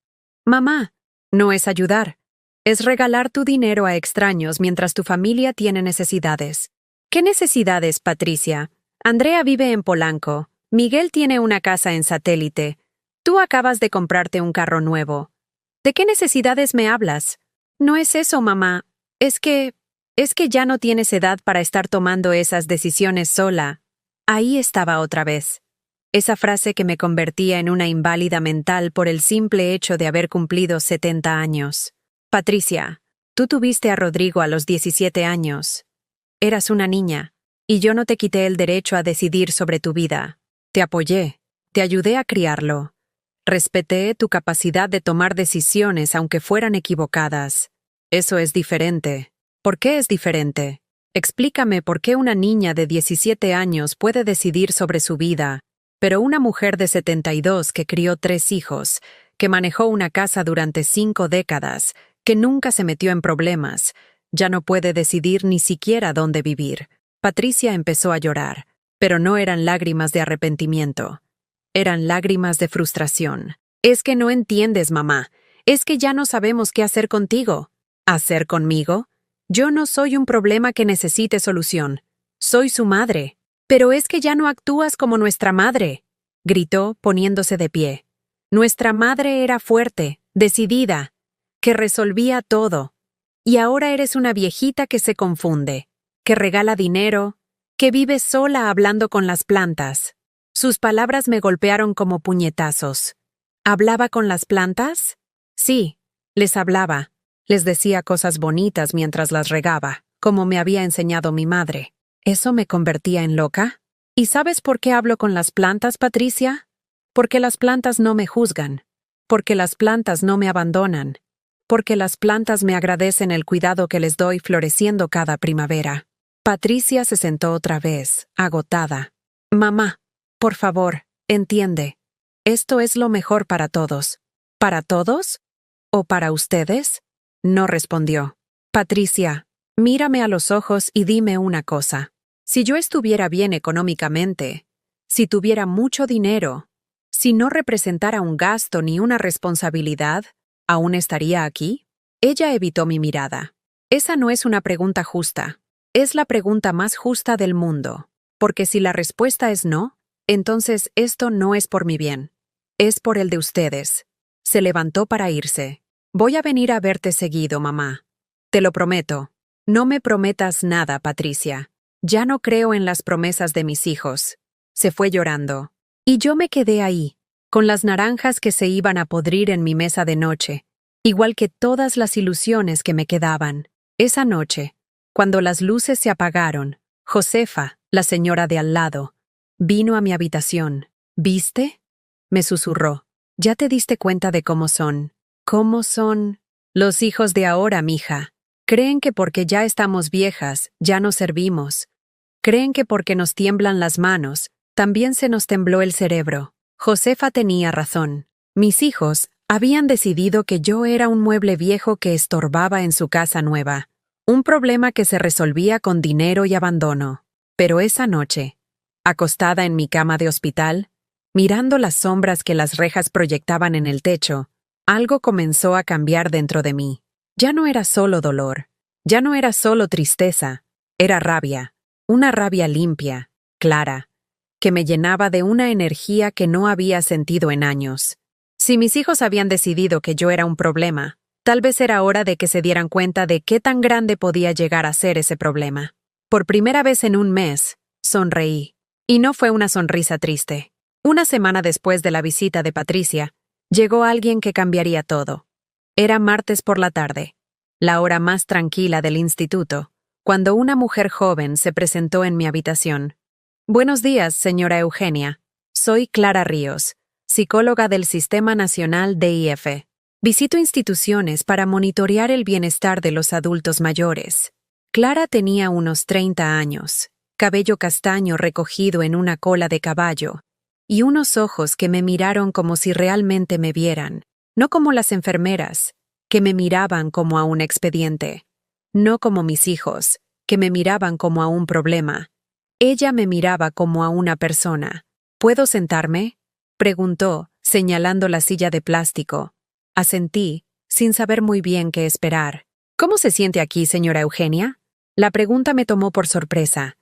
Mamá, no es ayudar. Es regalar tu dinero a extraños mientras tu familia tiene necesidades. ¿Qué necesidades, Patricia? Andrea vive en Polanco. Miguel tiene una casa en Satélite. Tú acabas de comprarte un carro nuevo. ¿De qué necesidades me hablas? No es eso, mamá. Es que ya no tienes edad para estar tomando esas decisiones sola. Ahí estaba otra vez. Esa frase que me convertía en una inválida mental por el simple hecho de haber cumplido 70 años. Patricia, tú tuviste a Rodrigo a los 17 años. Eras una niña, y yo no te quité el derecho a decidir sobre tu vida. Te apoyé, te ayudé a criarlo. Respeté tu capacidad de tomar decisiones aunque fueran equivocadas. Eso es diferente. ¿Por qué es diferente? Explícame por qué una niña de 17 años puede decidir sobre su vida, pero una mujer de 72 que crió 3 hijos, que manejó una casa durante 5 décadas, que nunca se metió en problemas, ya no puede decidir ni siquiera dónde vivir. Patricia empezó a llorar, pero no eran lágrimas de arrepentimiento. Eran lágrimas de frustración. Es que no entiendes, mamá. Es que ya no sabemos qué hacer contigo. ¿Hacer conmigo? Yo no soy un problema que necesite solución. Soy su madre. Pero es que ya no actúas como nuestra madre, gritó poniéndose de pie. Nuestra madre era fuerte, decidida, que resolvía todo. Y ahora eres una viejita que se confunde, que regala dinero, que vive sola hablando con las plantas. Sus palabras me golpearon como puñetazos. ¿Hablaba con las plantas? Sí, les hablaba. Les decía cosas bonitas mientras las regaba, como me había enseñado mi madre. ¿Eso me convertía en loca? ¿Y sabes por qué hablo con las plantas, Patricia? Porque las plantas no me juzgan. Porque las plantas no me abandonan. Porque las plantas me agradecen el cuidado que les doy floreciendo cada primavera. Patricia se sentó otra vez, agotada. Mamá, por favor, entiende. Esto es lo mejor para todos. ¿Para todos? ¿O para ustedes? No respondió. Patricia, mírame a los ojos y dime una cosa. Si yo estuviera bien económicamente, si tuviera mucho dinero, si no representara un gasto ni una responsabilidad, ¿aún estaría aquí? Ella evitó mi mirada. Esa no es una pregunta justa. Es la pregunta más justa del mundo. Porque si la respuesta es no, entonces esto no es por mi bien. Es por el de ustedes. Se levantó para irse. Voy a venir a verte seguido, mamá. Te lo prometo. No me prometas nada, Patricia. Ya no creo en las promesas de mis hijos. Se fue llorando. Y yo me quedé ahí, con las naranjas que se iban a podrir en mi mesa de noche, igual que todas las ilusiones que me quedaban. Esa noche, cuando las luces se apagaron, Josefa, la señora de al lado, vino a mi habitación. ¿Viste? Me susurró. ¿Ya te diste cuenta de cómo son? ¿Cómo son? Los hijos de ahora, mija. Creen que porque ya estamos viejas, ya no servimos. Creen que porque nos tiemblan las manos, también se nos tembló el cerebro. Josefa tenía razón. Mis hijos habían decidido que yo era un mueble viejo que estorbaba en su casa nueva. Un problema que se resolvía con dinero y abandono. Pero esa noche, acostada en mi cama de hospital, mirando las sombras que las rejas proyectaban en el techo, algo comenzó a cambiar dentro de mí. Ya no era solo dolor, ya no era solo tristeza, era rabia, una rabia limpia, clara, que me llenaba de una energía que no había sentido en años. Si mis hijos habían decidido que yo era un problema, tal vez era hora de que se dieran cuenta de qué tan grande podía llegar a ser ese problema. Por primera vez en un mes, sonreí. Y no fue una sonrisa triste. Una semana después de la visita de Patricia, llegó alguien que cambiaría todo. Era martes por la tarde, la hora más tranquila del instituto, cuando una mujer joven se presentó en mi habitación. Buenos días, señora Eugenia. Soy Clara Ríos, psicóloga del Sistema Nacional DIF. Visito instituciones para monitorear el bienestar de los adultos mayores. Clara tenía unos 30 años, cabello castaño recogido en una cola de caballo, y unos ojos que me miraron como si realmente me vieran, no como las enfermeras, que me miraban como a un expediente, no como mis hijos, que me miraban como a un problema. Ella me miraba como a una persona. ¿Puedo sentarme?, preguntó, señalando la silla de plástico. Asentí, sin saber muy bien qué esperar. ¿Cómo se siente aquí, señora Eugenia? La pregunta me tomó por sorpresa.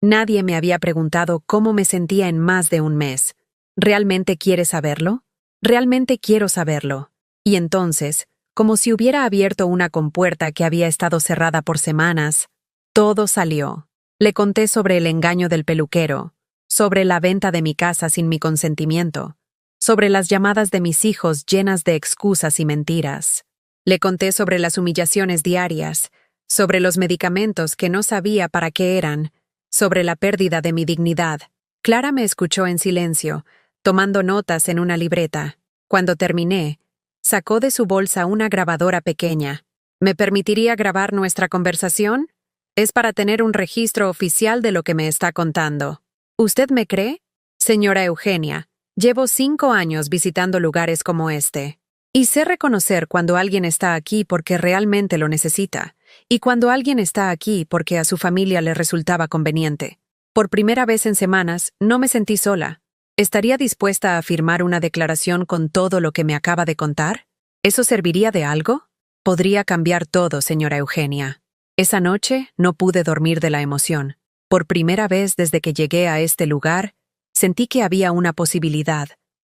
Nadie me había preguntado cómo me sentía en más de un mes. ¿Realmente quiere saberlo? Realmente quiero saberlo. Y entonces, como si hubiera abierto una compuerta que había estado cerrada por semanas, todo salió. Le conté sobre el engaño del peluquero, sobre la venta de mi casa sin mi consentimiento, sobre las llamadas de mis hijos llenas de excusas y mentiras. Le conté sobre las humillaciones diarias, sobre los medicamentos que no sabía para qué eran, sobre la pérdida de mi dignidad. Clara me escuchó en silencio, tomando notas en una libreta. Cuando terminé, sacó de su bolsa una grabadora pequeña. ¿Me permitiría grabar nuestra conversación? Es para tener un registro oficial de lo que me está contando. ¿Usted me cree? Señora Eugenia, llevo 5 años visitando lugares como este. Y sé reconocer cuando alguien está aquí porque realmente lo necesita, y cuando alguien está aquí porque a su familia le resultaba conveniente. Por primera vez en semanas, no me sentí sola. ¿Estaría dispuesta a firmar una declaración con todo lo que me acaba de contar? ¿Eso serviría de algo? Podría cambiar todo, señora Eugenia. Esa noche no pude dormir de la emoción. Por primera vez desde que llegué a este lugar, sentí que había una posibilidad,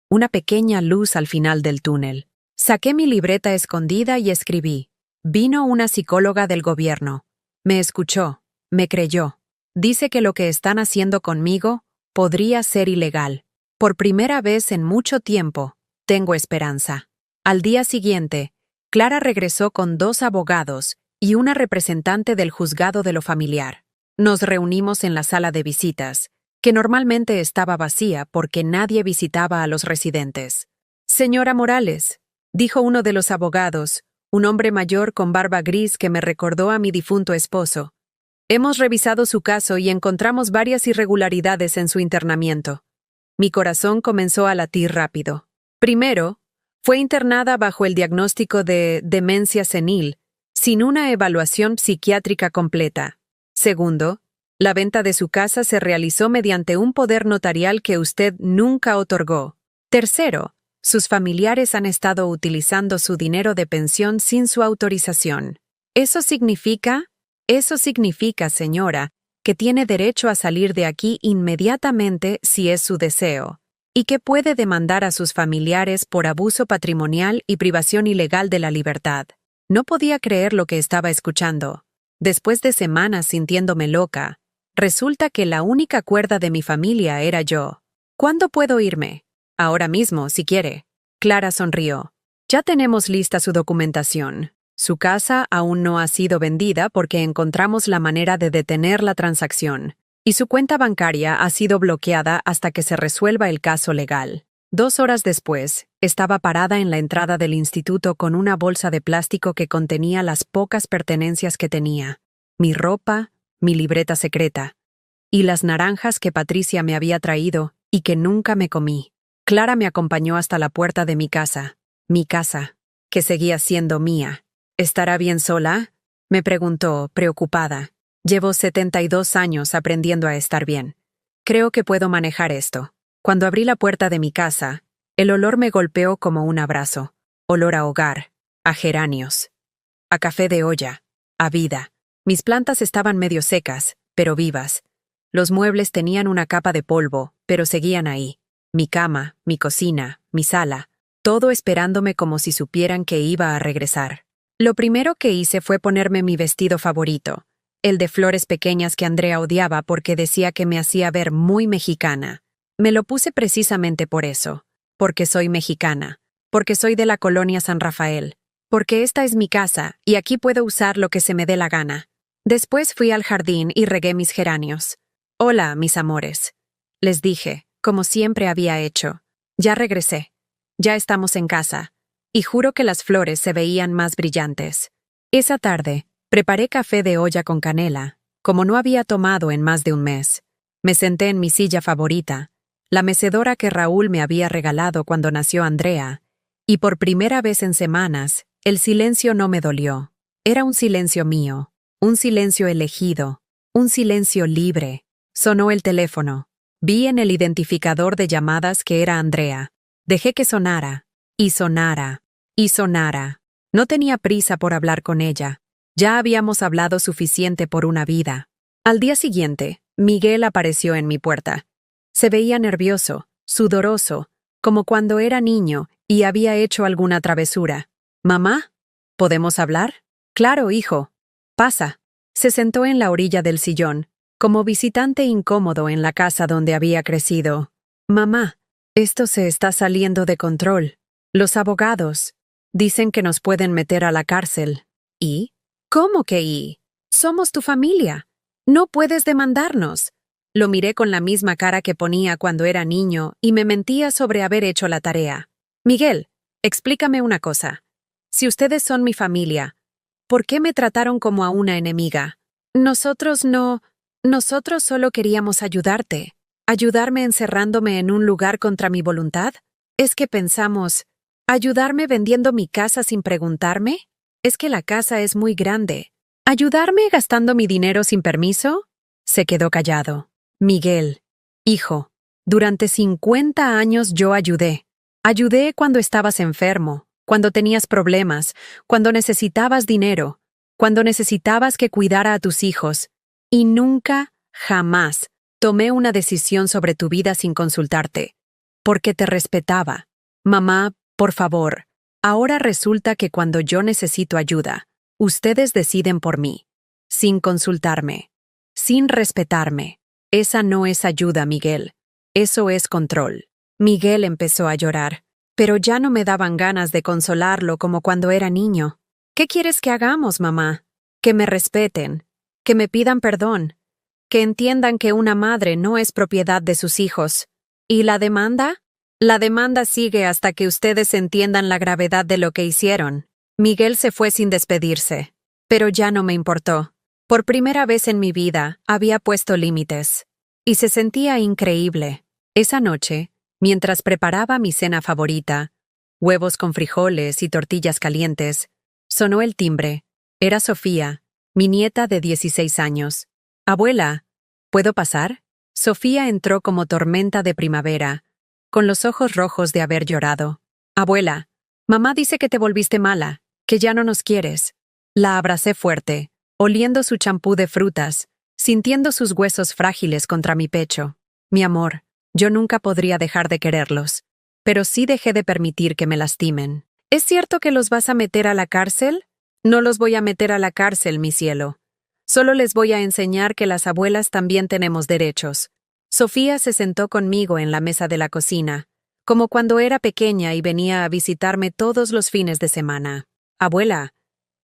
una pequeña luz al final del túnel. Saqué mi libreta escondida y escribí. Vino una psicóloga del gobierno. Me escuchó, me creyó. Dice que lo que están haciendo conmigo podría ser ilegal. Por primera vez en mucho tiempo, tengo esperanza. Al día siguiente, Clara regresó con 2 abogados y una representante del juzgado de lo familiar. Nos reunimos en la sala de visitas, que normalmente estaba vacía porque nadie visitaba a los residentes. Señora Morales, dijo uno de los abogados, un hombre mayor con barba gris que me recordó a mi difunto esposo. Hemos revisado su caso y encontramos varias irregularidades en su internamiento. Mi corazón comenzó a latir rápido. Primero, fue internada bajo el diagnóstico de demencia senil, sin una evaluación psiquiátrica completa. Segundo, la venta de su casa se realizó mediante un poder notarial que usted nunca otorgó. Tercero, sus familiares han estado utilizando su dinero de pensión sin su autorización. Eso significa, señora, que tiene derecho a salir de aquí inmediatamente si es su deseo, y que puede demandar a sus familiares por abuso patrimonial y privación ilegal de la libertad. No podía creer lo que estaba escuchando. Después de semanas sintiéndome loca, resulta que la única cuerda de mi familia era yo. ¿Cuándo puedo irme? Ahora mismo, si quiere. Clara sonrió. Ya tenemos lista su documentación. Su casa aún no ha sido vendida porque encontramos la manera de detener la transacción, y su cuenta bancaria ha sido bloqueada hasta que se resuelva el caso legal. 2 horas después, estaba parada en la entrada del instituto con una bolsa de plástico que contenía las pocas pertenencias que tenía: mi ropa, mi libreta secreta, y las naranjas que Patricia me había traído y que nunca me comí. Clara me acompañó hasta la puerta de mi casa, que seguía siendo mía. ¿Estará bien sola?, me preguntó, preocupada. Llevo 72 años aprendiendo a estar bien. Creo que puedo manejar esto. Cuando abrí la puerta de mi casa, el olor me golpeó como un abrazo. Olor a hogar, a geranios, a café de olla, a vida. Mis plantas estaban medio secas, pero vivas. Los muebles tenían una capa de polvo, pero seguían ahí. Mi cama, mi cocina, mi sala, todo esperándome como si supieran que iba a regresar. Lo primero que hice fue ponerme mi vestido favorito, el de flores pequeñas que Andrea odiaba porque decía que me hacía ver muy mexicana. Me lo puse precisamente por eso, porque soy mexicana, porque soy de la colonia San Rafael, porque esta es mi casa y aquí puedo usar lo que se me dé la gana. Después fui al jardín y regué mis geranios. Hola, mis amores, les dije, como siempre había hecho. Ya regresé. Ya estamos en casa. Y juro que las flores se veían más brillantes. Esa tarde, preparé café de olla con canela, como no había tomado en más de un mes. Me senté en mi silla favorita, la mecedora que Raúl me había regalado cuando nació Andrea, y por primera vez en semanas, el silencio no me dolió. Era un silencio mío, un silencio elegido, un silencio libre. Sonó el teléfono. Vi en el identificador de llamadas que era Andrea. Dejé que sonara, y sonara, y sonara. No tenía prisa por hablar con ella. Ya habíamos hablado suficiente por una vida. Al día siguiente, Miguel apareció en mi puerta. Se veía nervioso, sudoroso, como cuando era niño y había hecho alguna travesura. «¿Mamá? ¿Podemos hablar?» «Claro, hijo. Pasa». Se sentó en la orilla del sillón, como visitante incómodo en la casa donde había crecido. Mamá, esto se está saliendo de control. Los abogados dicen que nos pueden meter a la cárcel. ¿Y? ¿Cómo que y? Somos tu familia. No puedes demandarnos. Lo miré con la misma cara que ponía cuando era niño y me mentía sobre haber hecho la tarea. Miguel, explícame una cosa. Si ustedes son mi familia, ¿por qué me trataron como a una enemiga? Nosotros solo queríamos ayudarte. ¿Ayudarme encerrándome en un lugar contra mi voluntad? ¿Es que pensamos, ayudarme vendiendo mi casa sin preguntarme? ¿Es que la casa es muy grande? ¿Ayudarme gastando mi dinero sin permiso? Se quedó callado. Miguel, hijo, durante 50 años yo ayudé. Ayudé cuando estabas enfermo, cuando tenías problemas, cuando necesitabas dinero, cuando necesitabas que cuidara a tus hijos. Y nunca, jamás, tomé una decisión sobre tu vida sin consultarte. Porque te respetaba. Mamá, por favor, ahora resulta que cuando yo necesito ayuda, ustedes deciden por mí, sin consultarme, sin respetarme. Esa no es ayuda, Miguel. Eso es control. Miguel empezó a llorar, pero ya no me daban ganas de consolarlo como cuando era niño. ¿Qué quieres que hagamos, mamá? Que me respeten, que me pidan perdón, que entiendan que una madre no es propiedad de sus hijos. ¿Y la demanda? La demanda sigue hasta que ustedes entiendan la gravedad de lo que hicieron. Miguel se fue sin despedirse, pero ya no me importó. Por primera vez en mi vida había puesto límites. Y se sentía increíble. Esa noche, mientras preparaba mi cena favorita, huevos con frijoles y tortillas calientes, sonó el timbre. Era Sofía, mi nieta de 16 años. Abuela, ¿puedo pasar? Sofía entró como tormenta de primavera, con los ojos rojos de haber llorado. Abuela, mamá dice que te volviste mala, que ya no nos quieres. La abracé fuerte, oliendo su champú de frutas, sintiendo sus huesos frágiles contra mi pecho. Mi amor, yo nunca podría dejar de quererlos, pero sí dejé de permitir que me lastimen. ¿Es cierto que los vas a meter a la cárcel? No los voy a meter a la cárcel, mi cielo. Solo les voy a enseñar que las abuelas también tenemos derechos. Sofía se sentó conmigo en la mesa de la cocina, como cuando era pequeña y venía a visitarme todos los fines de semana. Abuela,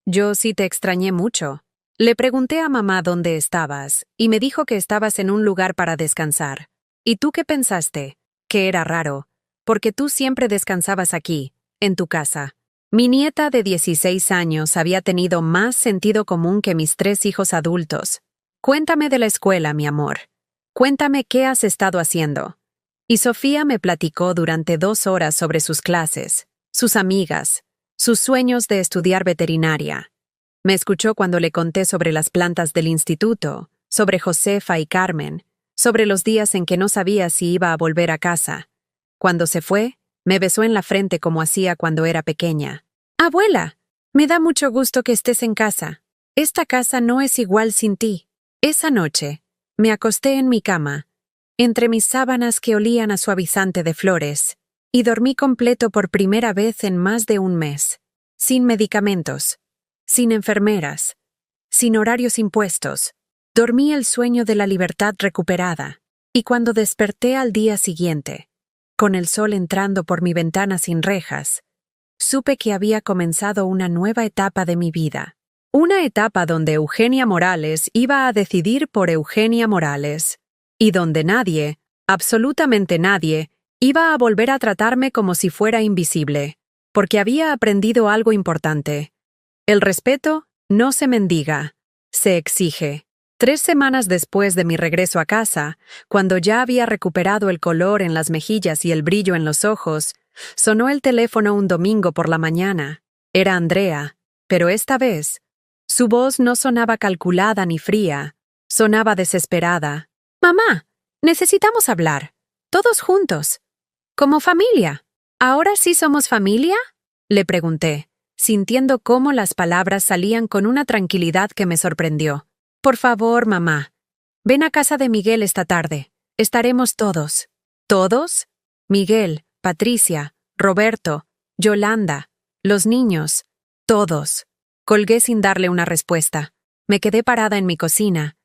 yo sí te extrañé mucho. Le pregunté a mamá dónde estabas, y me dijo que estabas en un lugar para descansar. ¿Y tú qué pensaste? Que era raro, porque tú siempre descansabas aquí, en tu casa. Mi nieta de 16 años había tenido más sentido común que mis 3 hijos adultos. Cuéntame de la escuela, mi amor. Cuéntame qué has estado haciendo. Y Sofía me platicó durante 2 horas sobre sus clases, sus amigas, sus sueños de estudiar veterinaria. Me escuchó cuando le conté sobre las plantas del instituto, sobre Josefa y Carmen, sobre los días en que no sabía si iba a volver a casa. Cuando se fue, me besó en la frente como hacía cuando era pequeña. Abuela, me da mucho gusto que estés en casa. Esta casa no es igual sin ti. Esa noche, me acosté en mi cama, entre mis sábanas que olían a suavizante de flores, y dormí completo por primera vez en más de un mes, sin medicamentos, sin enfermeras, sin horarios impuestos. Dormí el sueño de la libertad recuperada, y cuando desperté al día siguiente, con el sol entrando por mi ventana sin rejas, supe que había comenzado una nueva etapa de mi vida. Una etapa donde Eugenia Morales iba a decidir por Eugenia Morales, y donde nadie, absolutamente nadie, iba a volver a tratarme como si fuera invisible, porque había aprendido algo importante. El respeto no se mendiga, se exige. 3 semanas después de mi regreso a casa, cuando ya había recuperado el color en las mejillas y el brillo en los ojos, sonó el teléfono un domingo por la mañana. Era Andrea, pero esta vez, su voz no sonaba calculada ni fría, sonaba desesperada. «Mamá, necesitamos hablar, todos juntos, como familia». ¿Ahora sí somos familia?, le pregunté, sintiendo cómo las palabras salían con una tranquilidad que me sorprendió. «Por favor, mamá, ven a casa de Miguel esta tarde. Estaremos todos». ¿Todos? Miguel, Patricia, Roberto, Yolanda, los niños, todos. Colgué sin darle una respuesta. Me quedé parada en mi cocina,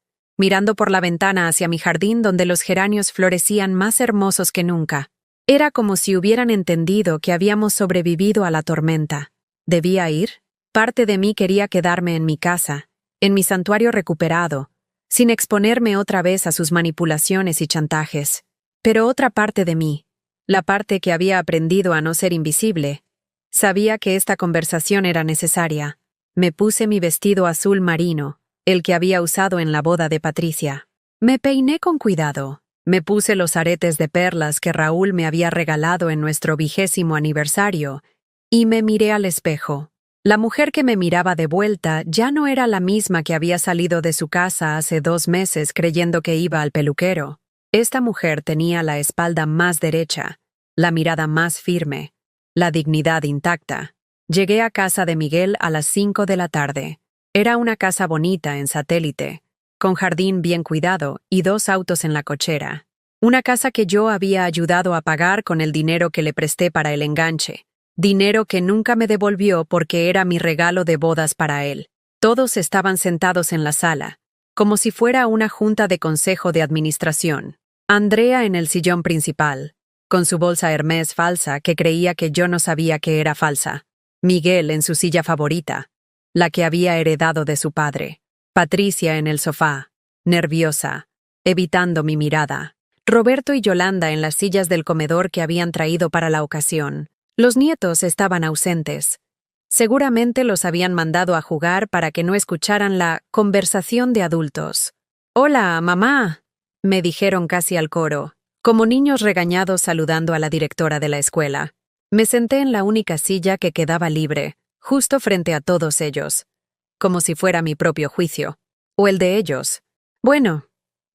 mirando por la ventana hacia mi jardín donde los geranios florecían más hermosos que nunca. Era como si hubieran entendido que habíamos sobrevivido a la tormenta. ¿Debía ir? Parte de mí quería quedarme en mi casa, en mi santuario recuperado, sin exponerme otra vez a sus manipulaciones y chantajes. Pero otra parte de mí, la parte que había aprendido a no ser invisible, sabía que esta conversación era necesaria. Me puse mi vestido azul marino, el que había usado en la boda de Patricia. Me peiné con cuidado. Me puse los aretes de perlas que Raúl me había regalado en nuestro 20º aniversario y me miré al espejo. La mujer que me miraba de vuelta ya no era la misma que había salido de su casa hace 2 meses creyendo que iba al peluquero. Esta mujer tenía la espalda más derecha, la mirada más firme, la dignidad intacta. Llegué a casa de Miguel a las 5 de la tarde. Era una casa bonita en Satélite, con jardín bien cuidado y 2 autos en la cochera. Una casa que yo había ayudado a pagar con el dinero que le presté para el enganche. Dinero que nunca me devolvió porque era mi regalo de bodas para él. Todos estaban sentados en la sala, como si fuera una junta de consejo de administración. Andrea en el sillón principal, con su bolsa Hermès falsa que creía que yo no sabía que era falsa. Miguel en su silla favorita, la que había heredado de su padre. Patricia en el sofá, nerviosa, evitando mi mirada. Roberto y Yolanda en las sillas del comedor que habían traído para la ocasión. Los nietos estaban ausentes. Seguramente los habían mandado a jugar para que no escucharan la conversación de adultos. «Hola, mamá», me dijeron casi al coro, como niños regañados saludando a la directora de la escuela. Me senté en la única silla que quedaba libre, justo frente a todos ellos, como si fuera mi propio juicio, o el de ellos. «Bueno»,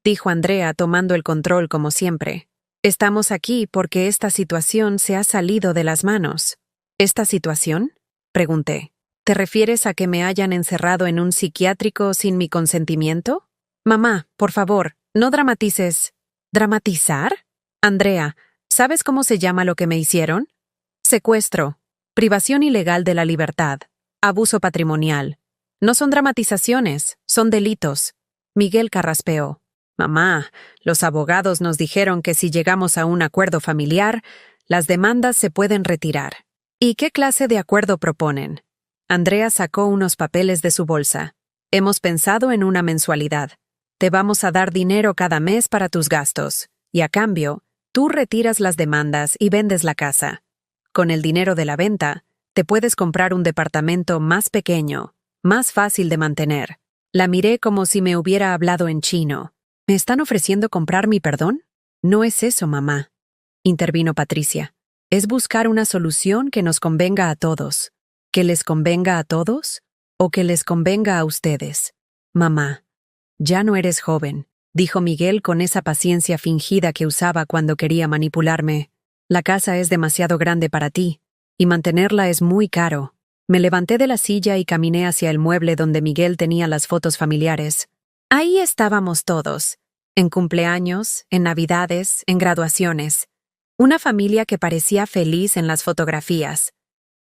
dijo Andrea tomando el control como siempre. «Estamos aquí porque esta situación se ha salido de las manos». «¿Esta situación?», pregunté. «¿Te refieres a que me hayan encerrado en un psiquiátrico sin mi consentimiento?» «Mamá, por favor, no dramatices». «¿Dramatizar?» «Andrea, ¿sabes cómo se llama lo que me hicieron?» «Secuestro, privación ilegal de la libertad, abuso patrimonial. No son dramatizaciones, son delitos». Miguel carraspeó. «Mamá, los abogados nos dijeron que si llegamos a un acuerdo familiar, las demandas se pueden retirar». «¿Y qué clase de acuerdo proponen?» Andrea sacó unos papeles de su bolsa. «Hemos pensado en una mensualidad. Te vamos a dar dinero cada mes para tus gastos, y a cambio, tú retiras las demandas y vendes la casa. Con el dinero de la venta, te puedes comprar un departamento más pequeño, más fácil de mantener». La miré como si me hubiera hablado en chino. «¿Me están ofreciendo comprar mi perdón?» «No es eso, mamá», intervino Patricia. «Es buscar una solución que nos convenga a todos. ¿Que les convenga a todos? ¿O que les convenga a ustedes?» «Mamá, ya no eres joven», dijo Miguel con esa paciencia fingida que usaba cuando quería manipularme. «La casa es demasiado grande para ti, y mantenerla es muy caro». Me levanté de la silla y caminé hacia el mueble donde Miguel tenía las fotos familiares. Ahí estábamos todos, en cumpleaños, en navidades, en graduaciones. Una familia que parecía feliz en las fotografías.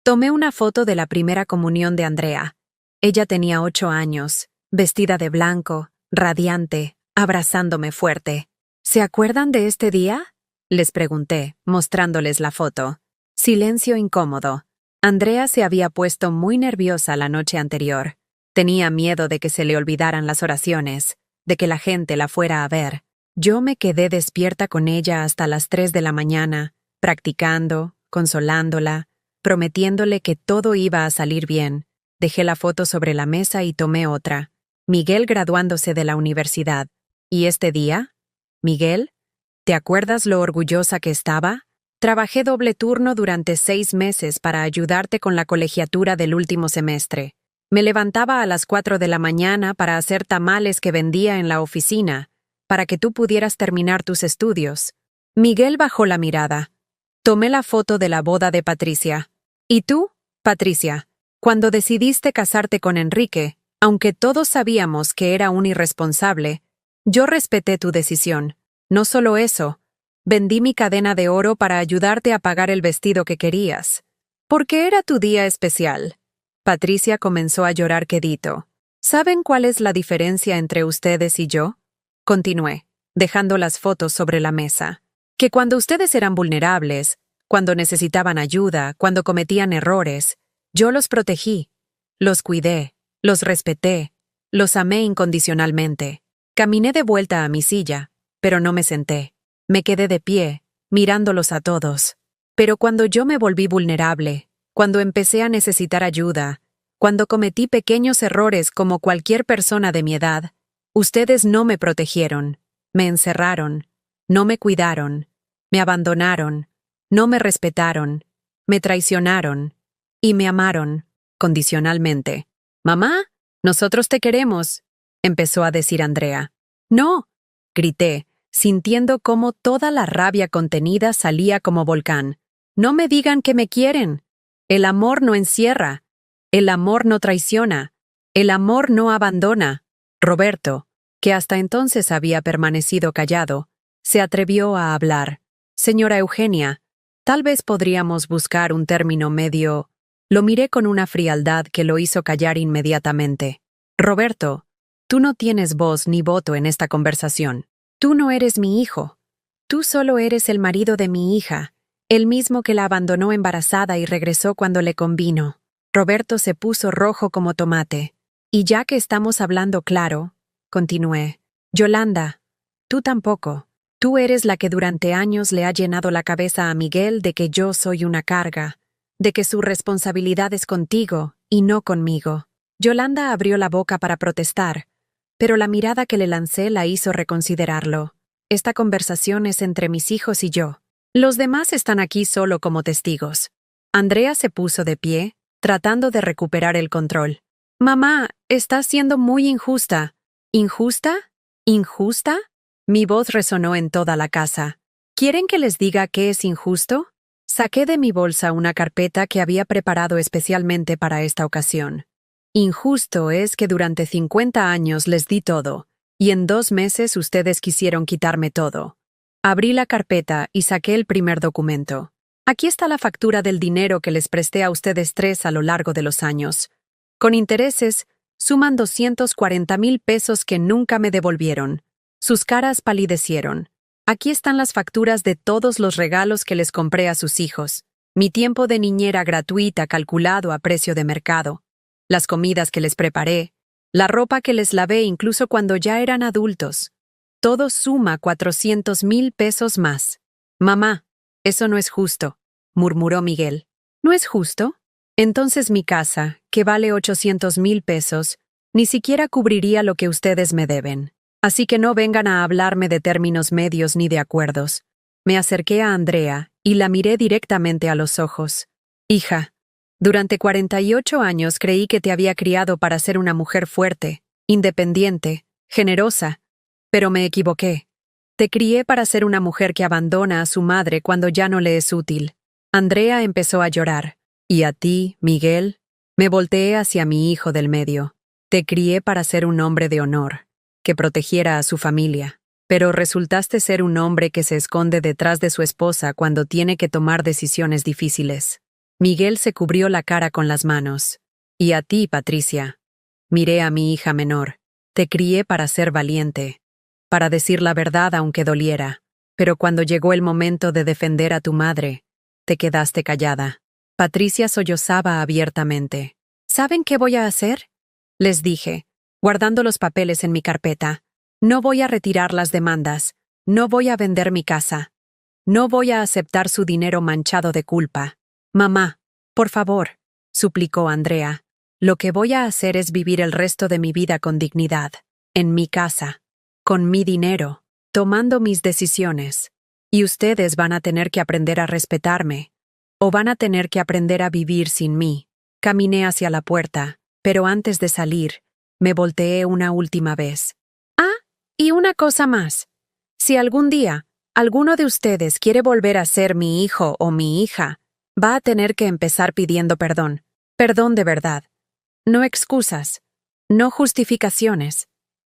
Tomé una foto de la primera comunión de Andrea. Ella tenía 8 años, vestida de blanco, radiante, abrazándome fuerte. «¿Se acuerdan de este día?», les pregunté, mostrándoles la foto. Silencio incómodo. Andrea se había puesto muy nerviosa la noche anterior. Tenía miedo de que se le olvidaran las oraciones, de que la gente la fuera a ver. Yo me quedé despierta con ella hasta las 3 de la mañana, practicando, consolándola, prometiéndole que todo iba a salir bien. Dejé la foto sobre la mesa y tomé otra. Miguel graduándose de la universidad. ¿Y este día? Miguel, ¿te acuerdas lo orgullosa que estaba? Trabajé doble turno durante 6 meses para ayudarte con la colegiatura del último semestre. Me levantaba a las 4 de la mañana para hacer tamales que vendía en la oficina, para que tú pudieras terminar tus estudios. Miguel bajó la mirada. Tomé la foto de la boda de Patricia. ¿Y tú, Patricia? Cuando decidiste casarte con Enrique, aunque todos sabíamos que era un irresponsable, yo respeté tu decisión. No solo eso, vendí mi cadena de oro para ayudarte a pagar el vestido que querías. Porque era tu día especial. Patricia comenzó a llorar quedito. ¿Saben cuál es la diferencia entre ustedes y yo? continué, dejando las fotos sobre la mesa, que cuando ustedes eran vulnerables, cuando necesitaban ayuda, cuando cometían errores, yo los protegí, los cuidé, los respeté, los amé incondicionalmente. Caminé de vuelta a mi silla, pero no me senté. Me quedé de pie, mirándolos a todos. Pero cuando yo me volví vulnerable, cuando empecé a necesitar ayuda, cuando cometí pequeños errores como cualquier persona de mi edad, ustedes no me protegieron, me encerraron, no me cuidaron, me abandonaron, no me respetaron, me traicionaron y me amaron condicionalmente. «Mamá, nosotros te queremos», empezó a decir Andrea. «No», grité, sintiendo cómo toda la rabia contenida salía como volcán. «No me digan que me quieren. El amor no encierra. El amor no traiciona. El amor no abandona». Roberto, que hasta entonces había permanecido callado, se atrevió a hablar. «Señora Eugenia, tal vez podríamos buscar un término medio». Lo miré con una frialdad que lo hizo callar inmediatamente. «Roberto, tú no tienes voz ni voto en esta conversación. Tú no eres mi hijo. Tú solo eres el marido de mi hija, el mismo que la abandonó embarazada y regresó cuando le convino». Roberto se puso rojo como tomate. «Y ya que estamos hablando claro», continué, «Yolanda, tú tampoco. Tú eres la que durante años le ha llenado la cabeza a Miguel de que yo soy una carga, de que su responsabilidad es contigo y no conmigo». Yolanda abrió la boca para protestar, pero la mirada que le lancé la hizo reconsiderarlo. «Esta conversación es entre mis hijos y yo. Los demás están aquí solo como testigos». Andrea se puso de pie, tratando de recuperar el control. «Mamá, estás siendo muy injusta». «¿Injusta? ¿Injusta?» Mi voz resonó en toda la casa. ¿Quieren que les diga qué es injusto? Saqué de mi bolsa una carpeta que había preparado especialmente para esta ocasión. Injusto es que durante 50 años les di todo, y en 2 meses ustedes quisieron quitarme todo. Abrí la carpeta y saqué el primer documento. Aquí está la factura del dinero que les presté a ustedes 3 a lo largo de los años. Con intereses, suman 240,000 pesos que nunca me devolvieron. Sus caras palidecieron. Aquí están las facturas de todos los regalos que les compré a sus hijos. Mi tiempo de niñera gratuita calculado a precio de mercado. Las comidas que les preparé. La ropa que les lavé incluso cuando ya eran adultos. Todo suma 400,000 pesos más. «Mamá, eso no es justo», murmuró Miguel. «¿No es justo? Entonces mi casa, que vale 800,000 pesos, ni siquiera cubriría lo que ustedes me deben. Así que no vengan a hablarme de términos medios ni de acuerdos». Me acerqué a Andrea y la miré directamente a los ojos. «Hija, durante 48 años creí que te había criado para ser una mujer fuerte, independiente, generosa, pero me equivoqué. Te crié para ser una mujer que abandona a su madre cuando ya no le es útil». Andrea empezó a llorar. «¿Y a ti, Miguel?» Me volteé hacia mi hijo del medio. «Te crié para ser un hombre de honor, que protegiera a su familia, pero resultaste ser un hombre que se esconde detrás de su esposa cuando tiene que tomar decisiones difíciles». Miguel se cubrió la cara con las manos. «¿Y a ti, Patricia?» Miré a mi hija menor. «Te crié para ser valiente, para decir la verdad aunque doliera, pero cuando llegó el momento de defender a tu madre, te quedaste callada». Patricia sollozaba abiertamente. «¿Saben qué voy a hacer?», les dije, guardando los papeles en mi carpeta. «No voy a retirar las demandas. No voy a vender mi casa. No voy a aceptar su dinero manchado de culpa». «Mamá, por favor», suplicó Andrea. «Lo que voy a hacer es vivir el resto de mi vida con dignidad, en mi casa, con mi dinero, tomando mis decisiones. Y ustedes van a tener que aprender a respetarme, o van a tener que aprender a vivir sin mí». Caminé hacia la puerta, pero antes de salir, me volteé una última vez. «Ah, y una cosa más. Si algún día alguno de ustedes quiere volver a ser mi hijo o mi hija, va a tener que empezar pidiendo perdón. Perdón de verdad. No excusas. No justificaciones.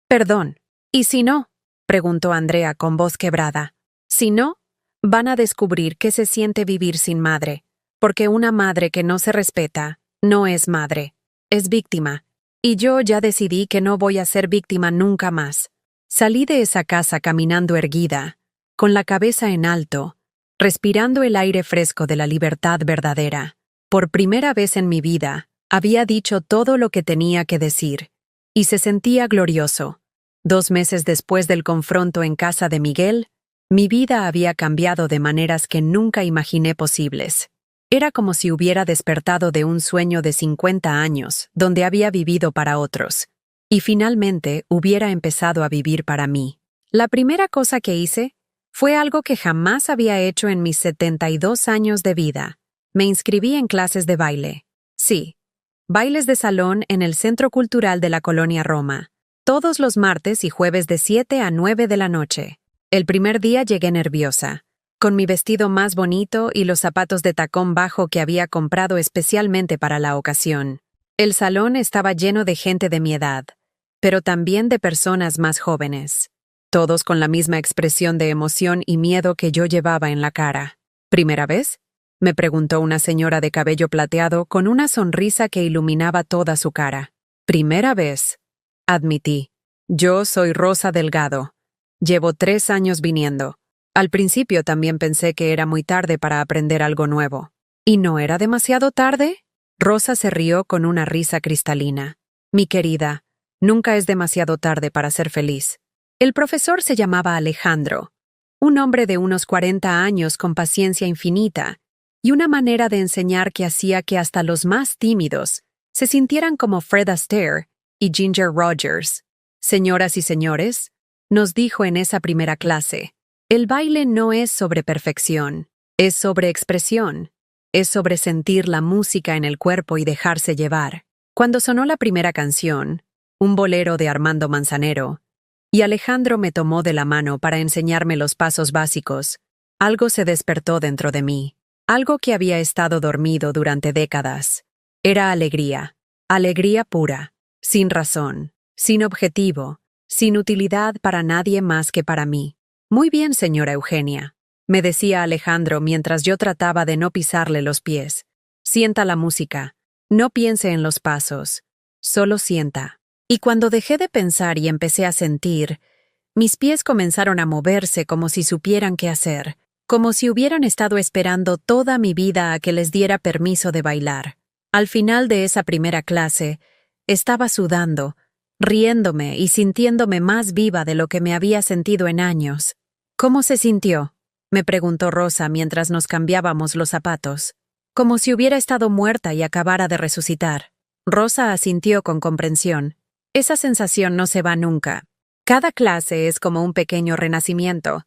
Perdón. ¿Y si no?», preguntó Andrea con voz quebrada. «Si no, van a descubrir qué se siente vivir sin madre, porque una madre que no se respeta no es madre, es víctima. Y yo ya decidí que no voy a ser víctima nunca más. Salí de esa casa caminando erguida, con la cabeza en alto, respirando el aire fresco de la libertad verdadera. Por primera vez en mi vida, había dicho todo lo que tenía que decir, y se sentía glorioso. 2 meses después del confronto en casa de Miguel, mi vida había cambiado de maneras que nunca imaginé posibles. Era como si hubiera despertado de un sueño de 50 años, donde había vivido para otros, y finalmente hubiera empezado a vivir para mí. La primera cosa que hice fue algo que jamás había hecho en mis 72 años de vida. Me inscribí en clases de baile. Sí, bailes de salón en el Centro Cultural de la Colonia Roma, todos los martes y jueves de 7 a 9 de la noche. El primer día llegué nerviosa, con mi vestido más bonito y los zapatos de tacón bajo que había comprado especialmente para la ocasión. El salón estaba lleno de gente de mi edad, pero también de personas más jóvenes, todos con la misma expresión de emoción y miedo que yo llevaba en la cara. ¿Primera vez?, me preguntó una señora de cabello plateado con una sonrisa que iluminaba toda su cara. Primera vez, admití. Yo soy Rosa Delgado. Llevo 3 años viniendo. Al principio también pensé que era muy tarde para aprender algo nuevo. ¿Y no era demasiado tarde? Rosa se rió con una risa cristalina. Mi querida, nunca es demasiado tarde para ser feliz. El profesor se llamaba Alejandro, un hombre de unos 40 años con paciencia infinita y una manera de enseñar que hacía que hasta los más tímidos se sintieran como Fred Astaire y Ginger Rogers. Señoras y señores, nos dijo en esa primera clase, el baile no es sobre perfección, es sobre expresión, es sobre sentir la música en el cuerpo y dejarse llevar. Cuando sonó la primera canción, un bolero de Armando Manzanero, y Alejandro me tomó de la mano para enseñarme los pasos básicos, algo se despertó dentro de mí, algo que había estado dormido durante décadas. Era alegría, alegría pura, sin razón, sin objetivo, sin utilidad para nadie más que para mí. Muy bien, señora Eugenia, me decía Alejandro mientras yo trataba de no pisarle los pies. Sienta la música, no piense en los pasos, solo sienta. Y cuando dejé de pensar y empecé a sentir, mis pies comenzaron a moverse como si supieran qué hacer, como si hubieran estado esperando toda mi vida a que les diera permiso de bailar. Al final de esa primera clase, estaba sudando, riéndome y sintiéndome más viva de lo que me había sentido en años. ¿Cómo se sintió?, me preguntó Rosa mientras nos cambiábamos los zapatos. Como si hubiera estado muerta y acabara de resucitar. Rosa asintió con comprensión. Esa sensación no se va nunca. Cada clase es como un pequeño renacimiento.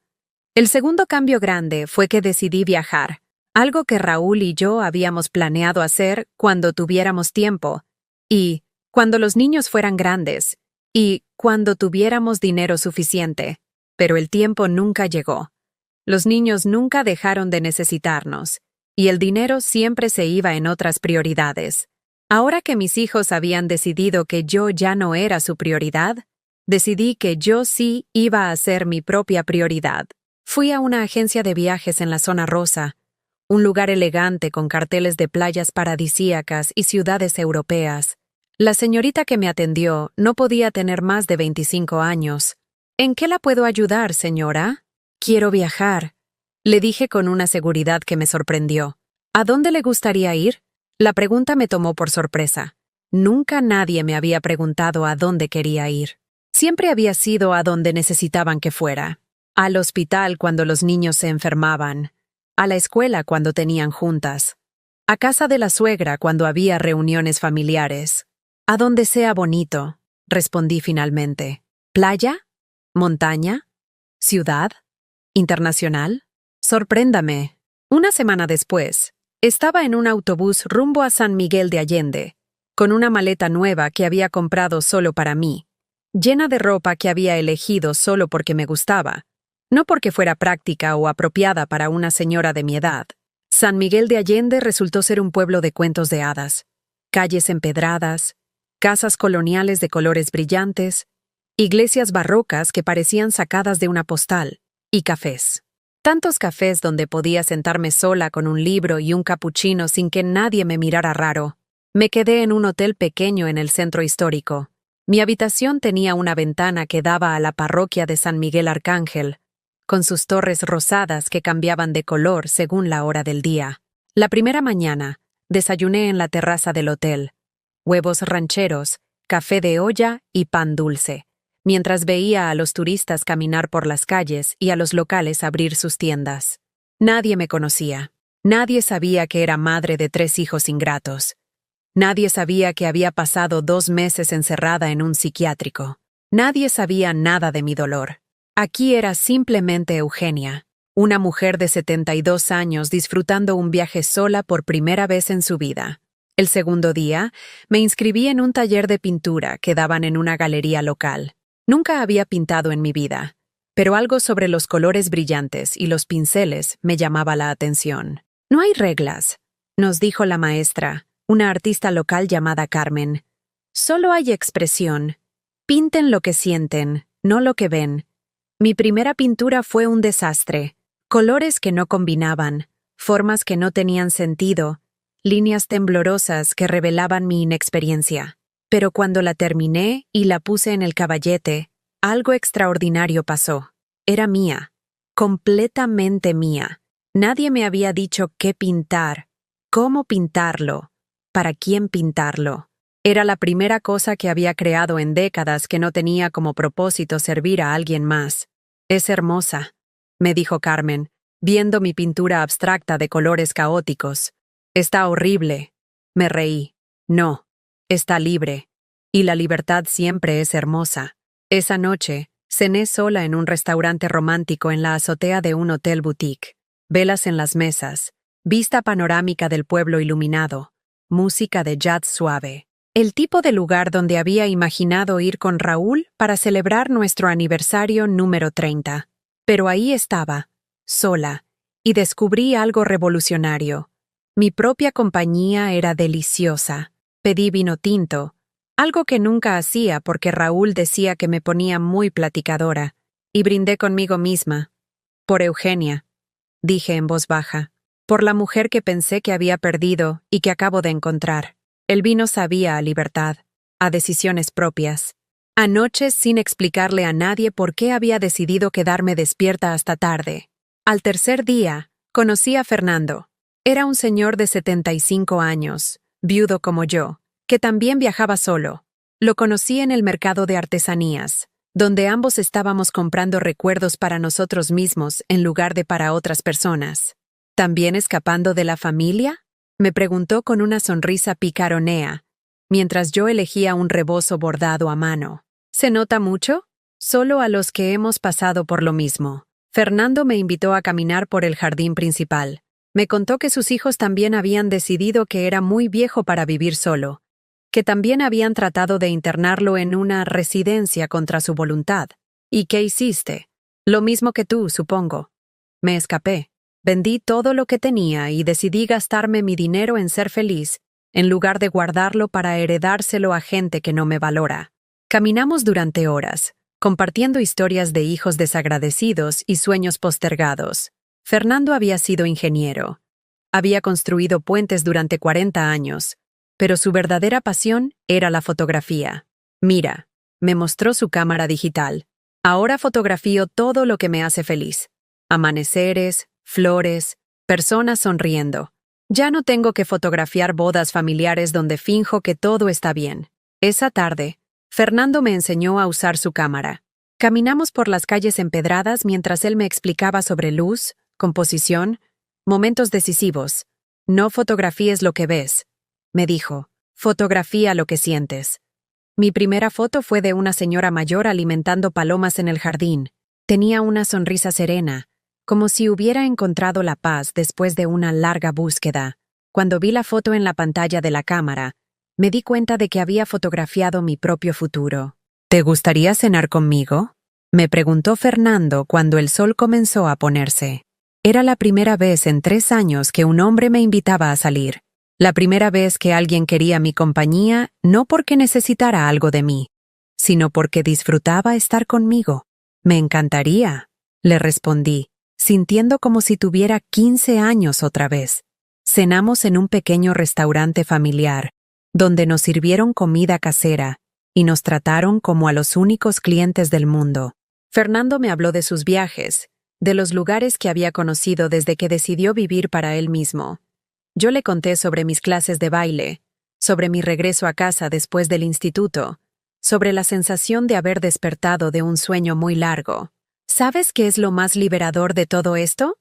El segundo cambio grande fue que decidí viajar, algo que Raúl y yo habíamos planeado hacer cuando tuviéramos tiempo, y cuando los niños fueran grandes, y cuando tuviéramos dinero suficiente. Pero el tiempo nunca llegó. Los niños nunca dejaron de necesitarnos, y el dinero siempre se iba en otras prioridades. Ahora que mis hijos habían decidido que yo ya no era su prioridad, decidí que yo sí iba a ser mi propia prioridad. Fui a una agencia de viajes en la zona rosa, un lugar elegante con carteles de playas paradisíacas y ciudades europeas. La señorita que me atendió no podía tener más de 25 años. ¿En qué la puedo ayudar, señora? Quiero viajar, le dije con una seguridad que me sorprendió. ¿A dónde le gustaría ir? La pregunta me tomó por sorpresa. Nunca nadie me había preguntado a dónde quería ir. Siempre había sido a donde necesitaban que fuera. Al hospital cuando los niños se enfermaban, a la escuela cuando tenían juntas, a casa de la suegra cuando había reuniones familiares. A donde sea bonito, respondí finalmente. ¿Playa? ¿Montaña? ¿Ciudad? ¿Internacional? Sorpréndame. Una semana después, estaba en un autobús rumbo a San Miguel de Allende, con una maleta nueva que había comprado solo para mí, llena de ropa que había elegido solo porque me gustaba, no porque fuera práctica o apropiada para una señora de mi edad. San Miguel de Allende resultó ser un pueblo de cuentos de hadas, calles empedradas, casas coloniales de colores brillantes, iglesias barrocas que parecían sacadas de una postal, y cafés. Tantos cafés donde podía sentarme sola con un libro y un capuchino sin que nadie me mirara raro. Me quedé en un hotel pequeño en el centro histórico, Mi habitación tenía una ventana que daba a la parroquia de San Miguel Arcángel, con sus torres rosadas que cambiaban de color según la hora del día. La primera mañana, desayuné en la terraza del hotel. Huevos rancheros, café de olla y pan dulce, mientras veía a los turistas caminar por las calles y a los locales abrir sus tiendas. Nadie me conocía. Nadie sabía que era madre de 3 hijos ingratos. Nadie sabía que había pasado 2 meses encerrada en un psiquiátrico. Nadie sabía nada de mi dolor. Aquí era simplemente Eugenia, una mujer de 72 años disfrutando un viaje sola por primera vez en su vida. El segundo día, me inscribí en un taller de pintura que daban en una galería local. Nunca había pintado en mi vida, pero algo sobre los colores brillantes y los pinceles me llamaba la atención. No hay reglas, nos dijo la maestra, una artista local llamada Carmen. Solo hay expresión. Pinten lo que sienten, no lo que ven. Mi primera pintura fue un desastre. Colores que no combinaban, formas que no tenían sentido, líneas temblorosas que revelaban mi inexperiencia. Pero cuando la terminé y la puse en el caballete, algo extraordinario pasó. Era mía, completamente mía. Nadie me había dicho qué pintar, cómo pintarlo, para quién pintarlo. Era la primera cosa que había creado en décadas que no tenía como propósito servir a alguien más. Es hermosa, me dijo Carmen, viendo mi pintura abstracta de colores caóticos. Está horrible. Me reí. No, está libre. Y la libertad siempre es hermosa. Esa noche, cené sola en un restaurante romántico en la azotea de un hotel boutique. Velas en las mesas, vista panorámica del pueblo iluminado, música de jazz suave. El tipo de lugar donde había imaginado ir con Raúl para celebrar nuestro aniversario número 30. Pero ahí estaba, sola, y descubrí algo revolucionario. Mi propia compañía era deliciosa. Pedí vino tinto, algo que nunca hacía porque Raúl decía que me ponía muy platicadora, y brindé conmigo misma. Por Eugenia, dije en voz baja, por la mujer que pensé que había perdido y que acabo de encontrar. El vino sabía a libertad, a decisiones propias. Anoche, sin explicarle a nadie por qué había decidido quedarme despierta hasta tarde. Al tercer día, conocí a Fernando. Era un señor de 75 años, viudo como yo, que también viajaba solo. Lo conocí en el mercado de artesanías, donde ambos estábamos comprando recuerdos para nosotros mismos en lugar de para otras personas. ¿También escapando de la familia?, me preguntó con una sonrisa picaronea, mientras yo elegía un rebozo bordado a mano. ¿Se nota mucho? Solo a los que hemos pasado por lo mismo. Fernando me invitó a caminar por el jardín principal. Me contó que sus hijos también habían decidido que era muy viejo para vivir solo, que también habían tratado de internarlo en una residencia contra su voluntad. ¿Y qué hiciste? Lo mismo que tú, supongo. Me escapé. Vendí todo lo que tenía y decidí gastarme mi dinero en ser feliz, en lugar de guardarlo para heredárselo a gente que no me valora. Caminamos durante horas, compartiendo historias de hijos desagradecidos y sueños postergados. Fernando había sido ingeniero. Había construido puentes durante 40 años, pero su verdadera pasión era la fotografía. Mira, me mostró su cámara digital. Ahora fotografío todo lo que me hace feliz. Amaneceres, flores, personas sonriendo. Ya no tengo que fotografiar bodas familiares donde finjo que todo está bien. Esa tarde, Fernando me enseñó a usar su cámara. Caminamos por las calles empedradas mientras él me explicaba sobre luz, composición, momentos decisivos. No fotografíes lo que ves, me dijo. Fotografía lo que sientes. Mi primera foto fue de una señora mayor alimentando palomas en el jardín. Tenía una sonrisa serena, como si hubiera encontrado la paz después de una larga búsqueda. Cuando vi la foto en la pantalla de la cámara, me di cuenta de que había fotografiado mi propio futuro. ¿Te gustaría cenar conmigo?, me preguntó Fernando cuando el sol comenzó a ponerse. Era la primera vez en 3 años que un hombre me invitaba a salir. La primera vez que alguien quería mi compañía, no porque necesitara algo de mí, sino porque disfrutaba estar conmigo. Me encantaría, le respondí, sintiendo como si tuviera 15 años otra vez. Cenamos en un pequeño restaurante familiar, donde nos sirvieron comida casera, y nos trataron como a los únicos clientes del mundo. Fernando me habló de sus viajes, de los lugares que había conocido desde que decidió vivir para él mismo. Yo le conté sobre mis clases de baile, sobre mi regreso a casa después del instituto, sobre la sensación de haber despertado de un sueño muy largo. ¿Sabes qué es lo más liberador de todo esto?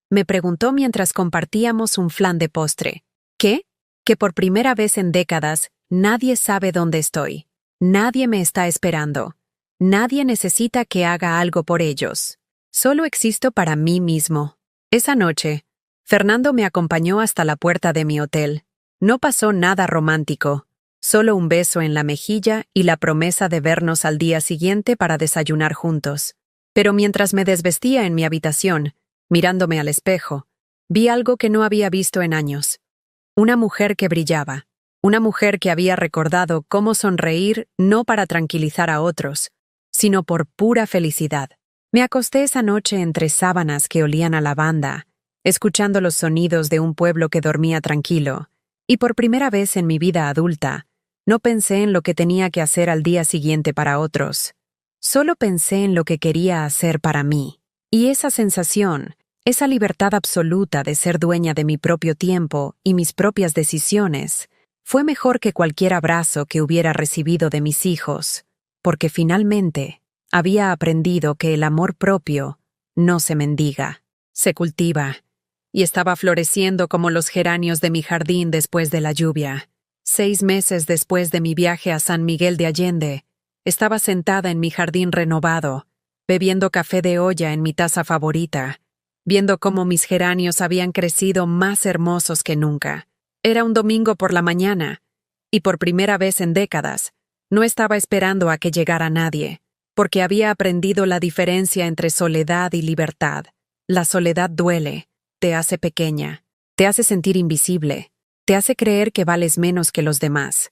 Me preguntó mientras compartíamos un flan de postre. ¿Qué? Que por primera vez en décadas, nadie sabe dónde estoy. Nadie me está esperando. Nadie necesita que haga algo por ellos. Solo existo para mí mismo. Esa noche, Fernando me acompañó hasta la puerta de mi hotel. No pasó nada romántico, solo un beso en la mejilla y la promesa de vernos al día siguiente para desayunar juntos. Pero mientras me desvestía en mi habitación, mirándome al espejo, vi algo que no había visto en años. Una mujer que brillaba. Una mujer que había recordado cómo sonreír no para tranquilizar a otros, sino por pura felicidad. Me acosté esa noche entre sábanas que olían a lavanda, escuchando los sonidos de un pueblo que dormía tranquilo, y por primera vez en mi vida adulta, no pensé en lo que tenía que hacer al día siguiente para otros. Solo pensé en lo que quería hacer para mí. Y esa sensación, esa libertad absoluta de ser dueña de mi propio tiempo y mis propias decisiones, fue mejor que cualquier abrazo que hubiera recibido de mis hijos, porque finalmente había aprendido que el amor propio no se mendiga, se cultiva, y estaba floreciendo como los geranios de mi jardín después de la lluvia. 6 meses después de mi viaje a San Miguel de Allende, estaba sentada en mi jardín renovado, bebiendo café de olla en mi taza favorita, viendo cómo mis geranios habían crecido más hermosos que nunca. Era un domingo por la mañana, y por primera vez en décadas, no estaba esperando a que llegara nadie, porque había aprendido la diferencia entre soledad y libertad. La soledad duele, te hace pequeña, te hace sentir invisible, te hace creer que vales menos que los demás.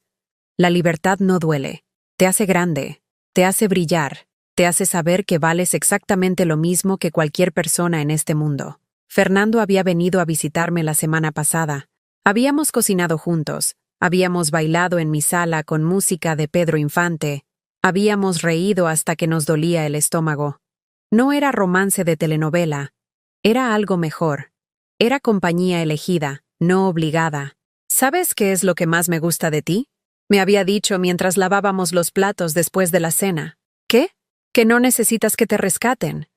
La libertad no duele, te hace grande, te hace brillar, te hace saber que vales exactamente lo mismo que cualquier persona en este mundo. Fernando había venido a visitarme la semana pasada. Habíamos cocinado juntos, habíamos bailado en mi sala con música de Pedro Infante, habíamos reído hasta que nos dolía el estómago. No era romance de telenovela, era algo mejor. Era compañía elegida, no obligada. ¿Sabes qué es lo que más me gusta de ti? Me había dicho mientras lavábamos los platos después de la cena. ¿Qué? Que no necesitas que te rescaten.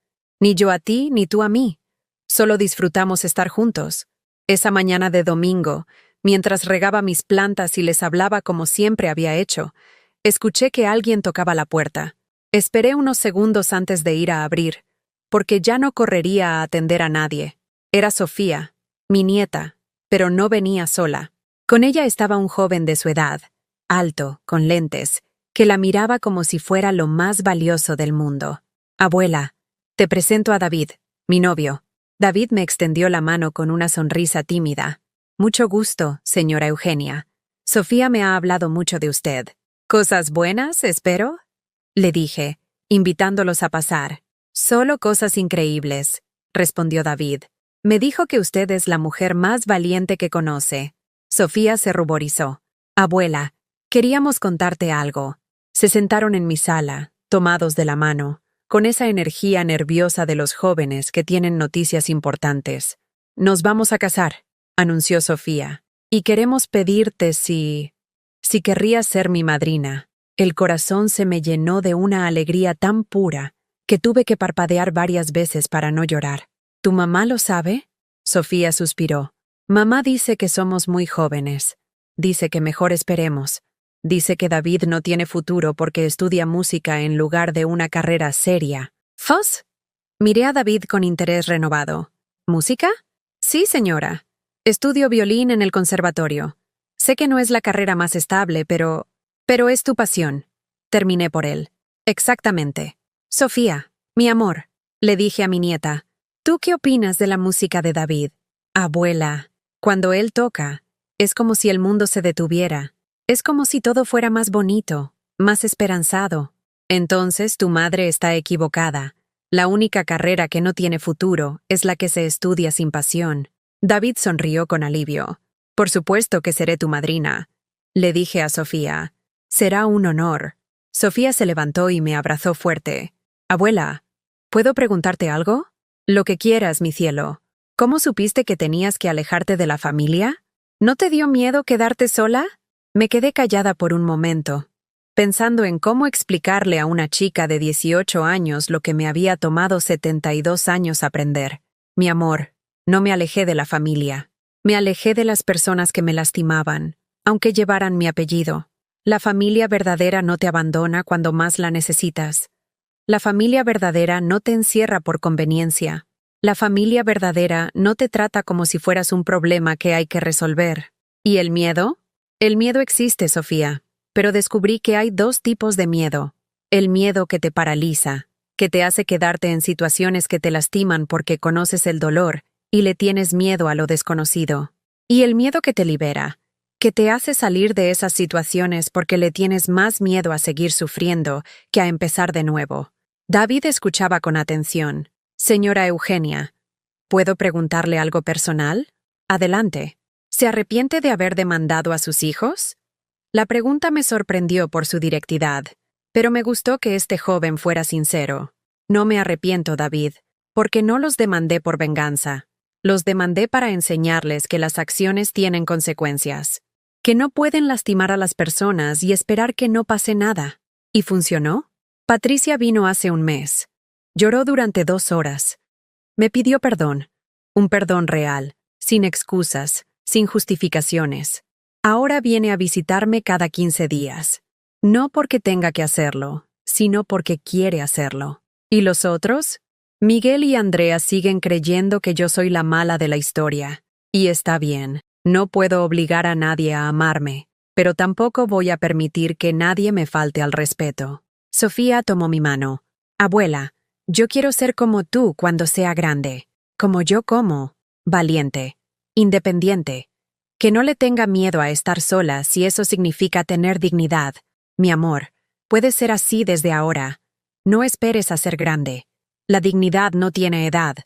Ni yo a ti, ni tú a mí. Solo disfrutamos estar juntos. Esa mañana de domingo, mientras regaba mis plantas y les hablaba como siempre había hecho, escuché que alguien tocaba la puerta. Esperé unos segundos antes de ir a abrir, porque ya no correría a atender a nadie. Era Sofía, mi nieta, pero no venía sola. Con ella estaba un joven de su edad, alto, con lentes, que la miraba como si fuera lo más valioso del mundo. Abuela, te presento a David, mi novio. David me extendió la mano con una sonrisa tímida. Mucho gusto, señora Eugenia. Sofía me ha hablado mucho de usted. ¿Cosas buenas, espero? Le dije, invitándolos a pasar. Solo cosas increíbles, respondió David. Me dijo que usted es la mujer más valiente que conoce. Sofía se ruborizó. Abuela, queríamos contarte algo. Se sentaron en mi sala, tomados de la mano, con esa energía nerviosa de los jóvenes que tienen noticias importantes. Nos vamos a casar, anunció Sofía, y queremos pedirte si querrías ser mi madrina. El corazón se me llenó de una alegría tan pura que tuve que parpadear varias veces para no llorar. ¿Tu mamá lo sabe? Sofía suspiró. Mamá dice que somos muy jóvenes. Dice que mejor esperemos. Dice que David no tiene futuro porque estudia música en lugar de una carrera seria. ¿Fos? Miré a David con interés renovado. ¿Música? Sí, señora. Estudio violín en el conservatorio. Sé que no es la carrera más estable, pero es tu pasión. Terminé por él. Exactamente. Sofía, mi amor, le dije a mi nieta, ¿tú qué opinas de la música de David? Abuela, cuando él toca, es como si el mundo se detuviera. Es como si todo fuera más bonito, más esperanzado. Entonces tu madre está equivocada. La única carrera que no tiene futuro es la que se estudia sin pasión. David sonrió con alivio. Por supuesto que seré tu madrina. Le dije a Sofía. Será un honor. Sofía se levantó y me abrazó fuerte. Abuela, ¿puedo preguntarte algo? Lo que quieras, mi cielo. ¿Cómo supiste que tenías que alejarte de la familia? ¿No te dio miedo quedarte sola? Me quedé callada por un momento, pensando en cómo explicarle a una chica de 18 años lo que me había tomado 72 años aprender. Mi amor, no me alejé de la familia. Me alejé de las personas que me lastimaban, aunque llevaran mi apellido. La familia verdadera no te abandona cuando más la necesitas. La familia verdadera no te encierra por conveniencia. La familia verdadera no te trata como si fueras un problema que hay que resolver. ¿Y el miedo? El miedo existe, Sofía, pero descubrí que hay dos tipos de miedo. El miedo que te paraliza, que te hace quedarte en situaciones que te lastiman porque conoces el dolor y le tienes miedo a lo desconocido. Y el miedo que te libera, que te hace salir de esas situaciones porque le tienes más miedo a seguir sufriendo que a empezar de nuevo. David escuchaba con atención. Señora Eugenia, ¿puedo preguntarle algo personal? Adelante. ¿Se arrepiente de haber demandado a sus hijos? La pregunta me sorprendió por su directidad, pero me gustó que este joven fuera sincero. No me arrepiento, David, porque no los demandé por venganza. Los demandé para enseñarles que las acciones tienen consecuencias, que no pueden lastimar a las personas y esperar que no pase nada. ¿Y funcionó? Patricia vino hace un mes. Lloró durante 2 horas. Me pidió perdón, un perdón real, sin excusas, sin justificaciones. Ahora viene a visitarme cada 15 días. No porque tenga que hacerlo, sino porque quiere hacerlo. ¿Y los otros? Miguel y Andrea siguen creyendo que yo soy la mala de la historia. Y está bien, no puedo obligar a nadie a amarme, pero tampoco voy a permitir que nadie me falte al respeto. Sofía tomó mi mano. Abuela, yo quiero ser como tú cuando sea grande. Como yo como. Valiente. Independiente. Que no le tenga miedo a estar sola si eso significa tener dignidad. Mi amor, puedes ser así desde ahora. No esperes a ser grande. La dignidad no tiene edad.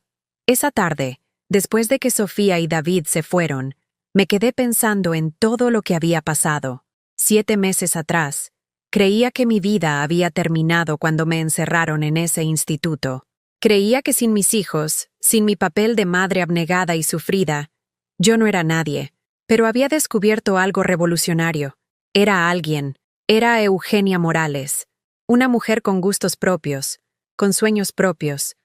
Esa tarde, después de que Sofía y David se fueron, me quedé pensando en todo lo que había pasado. 7 meses atrás, creía que mi vida había terminado cuando me encerraron en ese instituto. Creía que sin mis hijos, sin mi papel de madre abnegada y sufrida, yo no era nadie. Pero había descubierto algo revolucionario. Era alguien. Era Eugenia Morales. Una mujer con gustos propios, con sueños propios,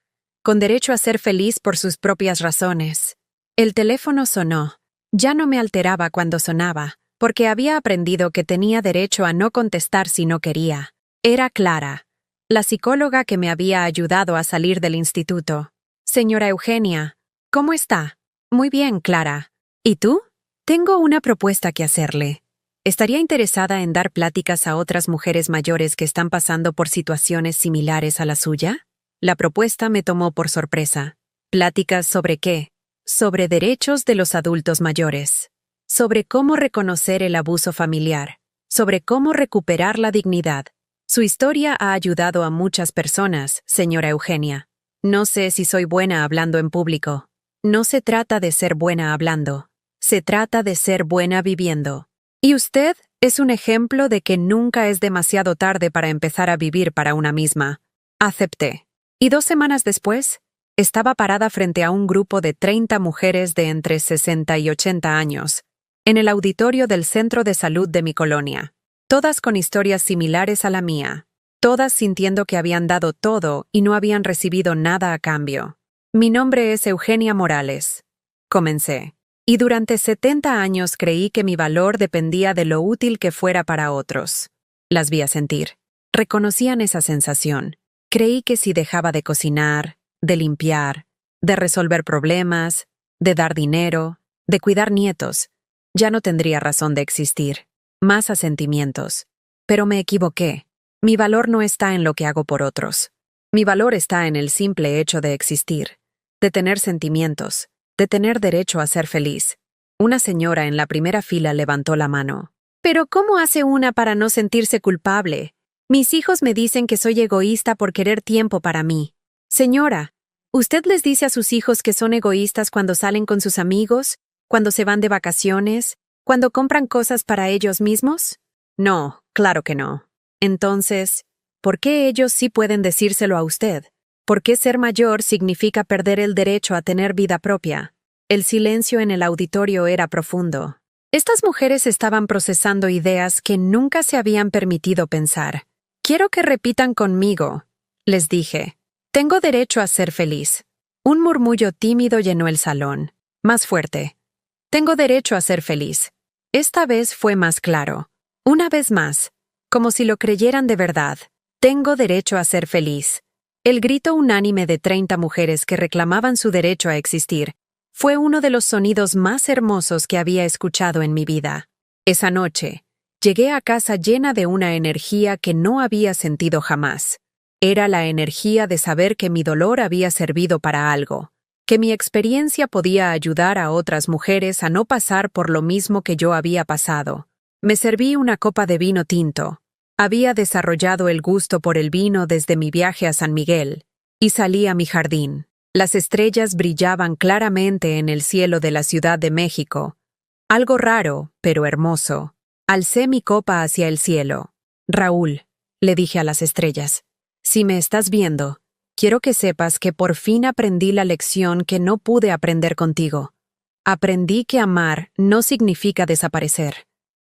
con derecho a ser feliz por sus propias razones. El teléfono sonó. Ya no me alteraba cuando sonaba, porque había aprendido que tenía derecho a no contestar si no quería. Era Clara, la psicóloga que me había ayudado a salir del instituto. Señora Eugenia, ¿cómo está? Muy bien, Clara. ¿Y tú? Tengo una propuesta que hacerle. ¿Estaría interesada en dar pláticas a otras mujeres mayores que están pasando por situaciones similares a la suya? La propuesta me tomó por sorpresa. ¿Pláticas sobre qué? Sobre derechos de los adultos mayores. Sobre cómo reconocer el abuso familiar. Sobre cómo recuperar la dignidad. Su historia ha ayudado a muchas personas, señora Eugenia. No sé si soy buena hablando en público. No se trata de ser buena hablando. Se trata de ser buena viviendo. Y usted es un ejemplo de que nunca es demasiado tarde para empezar a vivir para una misma. Acepté. Y 2 semanas después, estaba parada frente a un grupo de 30 mujeres de entre 60 y 80 años, en el auditorio del centro de salud de mi colonia. Todas con historias similares a la mía. Todas sintiendo que habían dado todo y no habían recibido nada a cambio. Mi nombre es Eugenia Morales. Comencé. Y durante 70 años creí que mi valor dependía de lo útil que fuera para otros. Las vi a sentir. Reconocían esa sensación. Creí que si dejaba de cocinar, de limpiar, de resolver problemas, de dar dinero, de cuidar nietos, ya no tendría razón de existir. Más asentimientos. Pero me equivoqué. Mi valor no está en lo que hago por otros. Mi valor está en el simple hecho de existir, de tener sentimientos, de tener derecho a ser feliz. Una señora en la primera fila levantó la mano. ¿Pero cómo hace una para no sentirse culpable? Mis hijos me dicen que soy egoísta por querer tiempo para mí. Señora, ¿usted les dice a sus hijos que son egoístas cuando salen con sus amigos, cuando se van de vacaciones, cuando compran cosas para ellos mismos? No, claro que no. Entonces, ¿por qué ellos sí pueden decírselo a usted? ¿Por qué ser mayor significa perder el derecho a tener vida propia? El silencio en el auditorio era profundo. Estas mujeres estaban procesando ideas que nunca se habían permitido pensar. Quiero que repitan conmigo, les dije. Tengo derecho a ser feliz. Un murmullo tímido llenó el salón. Más fuerte. Tengo derecho a ser feliz. Esta vez fue más claro. Una vez más, como si lo creyeran de verdad. Tengo derecho a ser feliz. El grito unánime de 30 mujeres que reclamaban su derecho a existir fue uno de los sonidos más hermosos que había escuchado en mi vida. Esa noche, llegué a casa llena de una energía que no había sentido jamás. Era la energía de saber que mi dolor había servido para algo, que mi experiencia podía ayudar a otras mujeres a no pasar por lo mismo que yo había pasado. Me serví una copa de vino tinto. Había desarrollado el gusto por el vino desde mi viaje a San Miguel, y salí a mi jardín. Las estrellas brillaban claramente en el cielo de la Ciudad de México. Algo raro, pero hermoso. Alcé mi copa hacia el cielo. Raúl, le dije a las estrellas, si me estás viendo, quiero que sepas que por fin aprendí la lección que no pude aprender contigo. Aprendí que amar no significa desaparecer.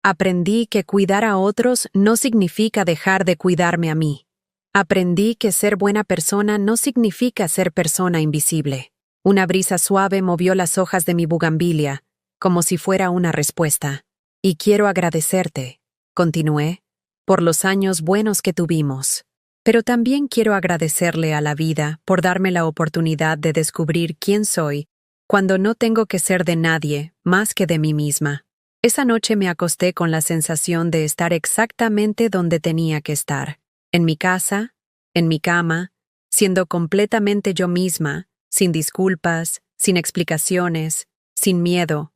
Aprendí que cuidar a otros no significa dejar de cuidarme a mí. Aprendí que ser buena persona no significa ser persona invisible. Una brisa suave movió las hojas de mi bugambilia, como si fuera una respuesta. Y quiero agradecerte, continué, por los años buenos que tuvimos. Pero también quiero agradecerle a la vida por darme la oportunidad de descubrir quién soy cuando no tengo que ser de nadie más que de mí misma. Esa noche me acosté con la sensación de estar exactamente donde tenía que estar. En mi casa, en mi cama, siendo completamente yo misma, sin disculpas, sin explicaciones, sin miedo,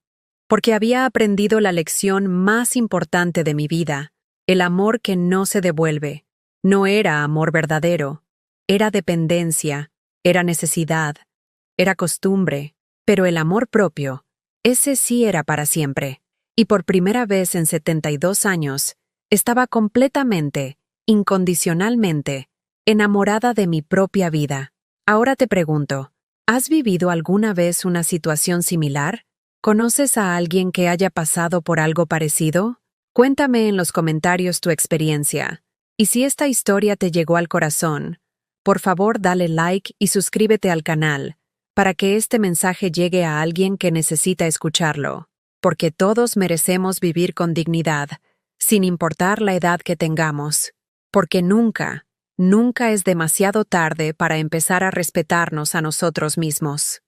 porque había aprendido la lección más importante de mi vida, el amor que no se devuelve. No era amor verdadero, era dependencia, era necesidad, era costumbre, pero el amor propio, ese sí era para siempre. Y por primera vez en 72 años, estaba completamente, incondicionalmente, enamorada de mi propia vida. Ahora te pregunto, ¿has vivido alguna vez una situación similar? ¿Conoces a alguien que haya pasado por algo parecido? Cuéntame en los comentarios tu experiencia. Y si esta historia te llegó al corazón, por favor dale like y suscríbete al canal, para que este mensaje llegue a alguien que necesita escucharlo. Porque todos merecemos vivir con dignidad, sin importar la edad que tengamos. Porque nunca, nunca es demasiado tarde para empezar a respetarnos a nosotros mismos.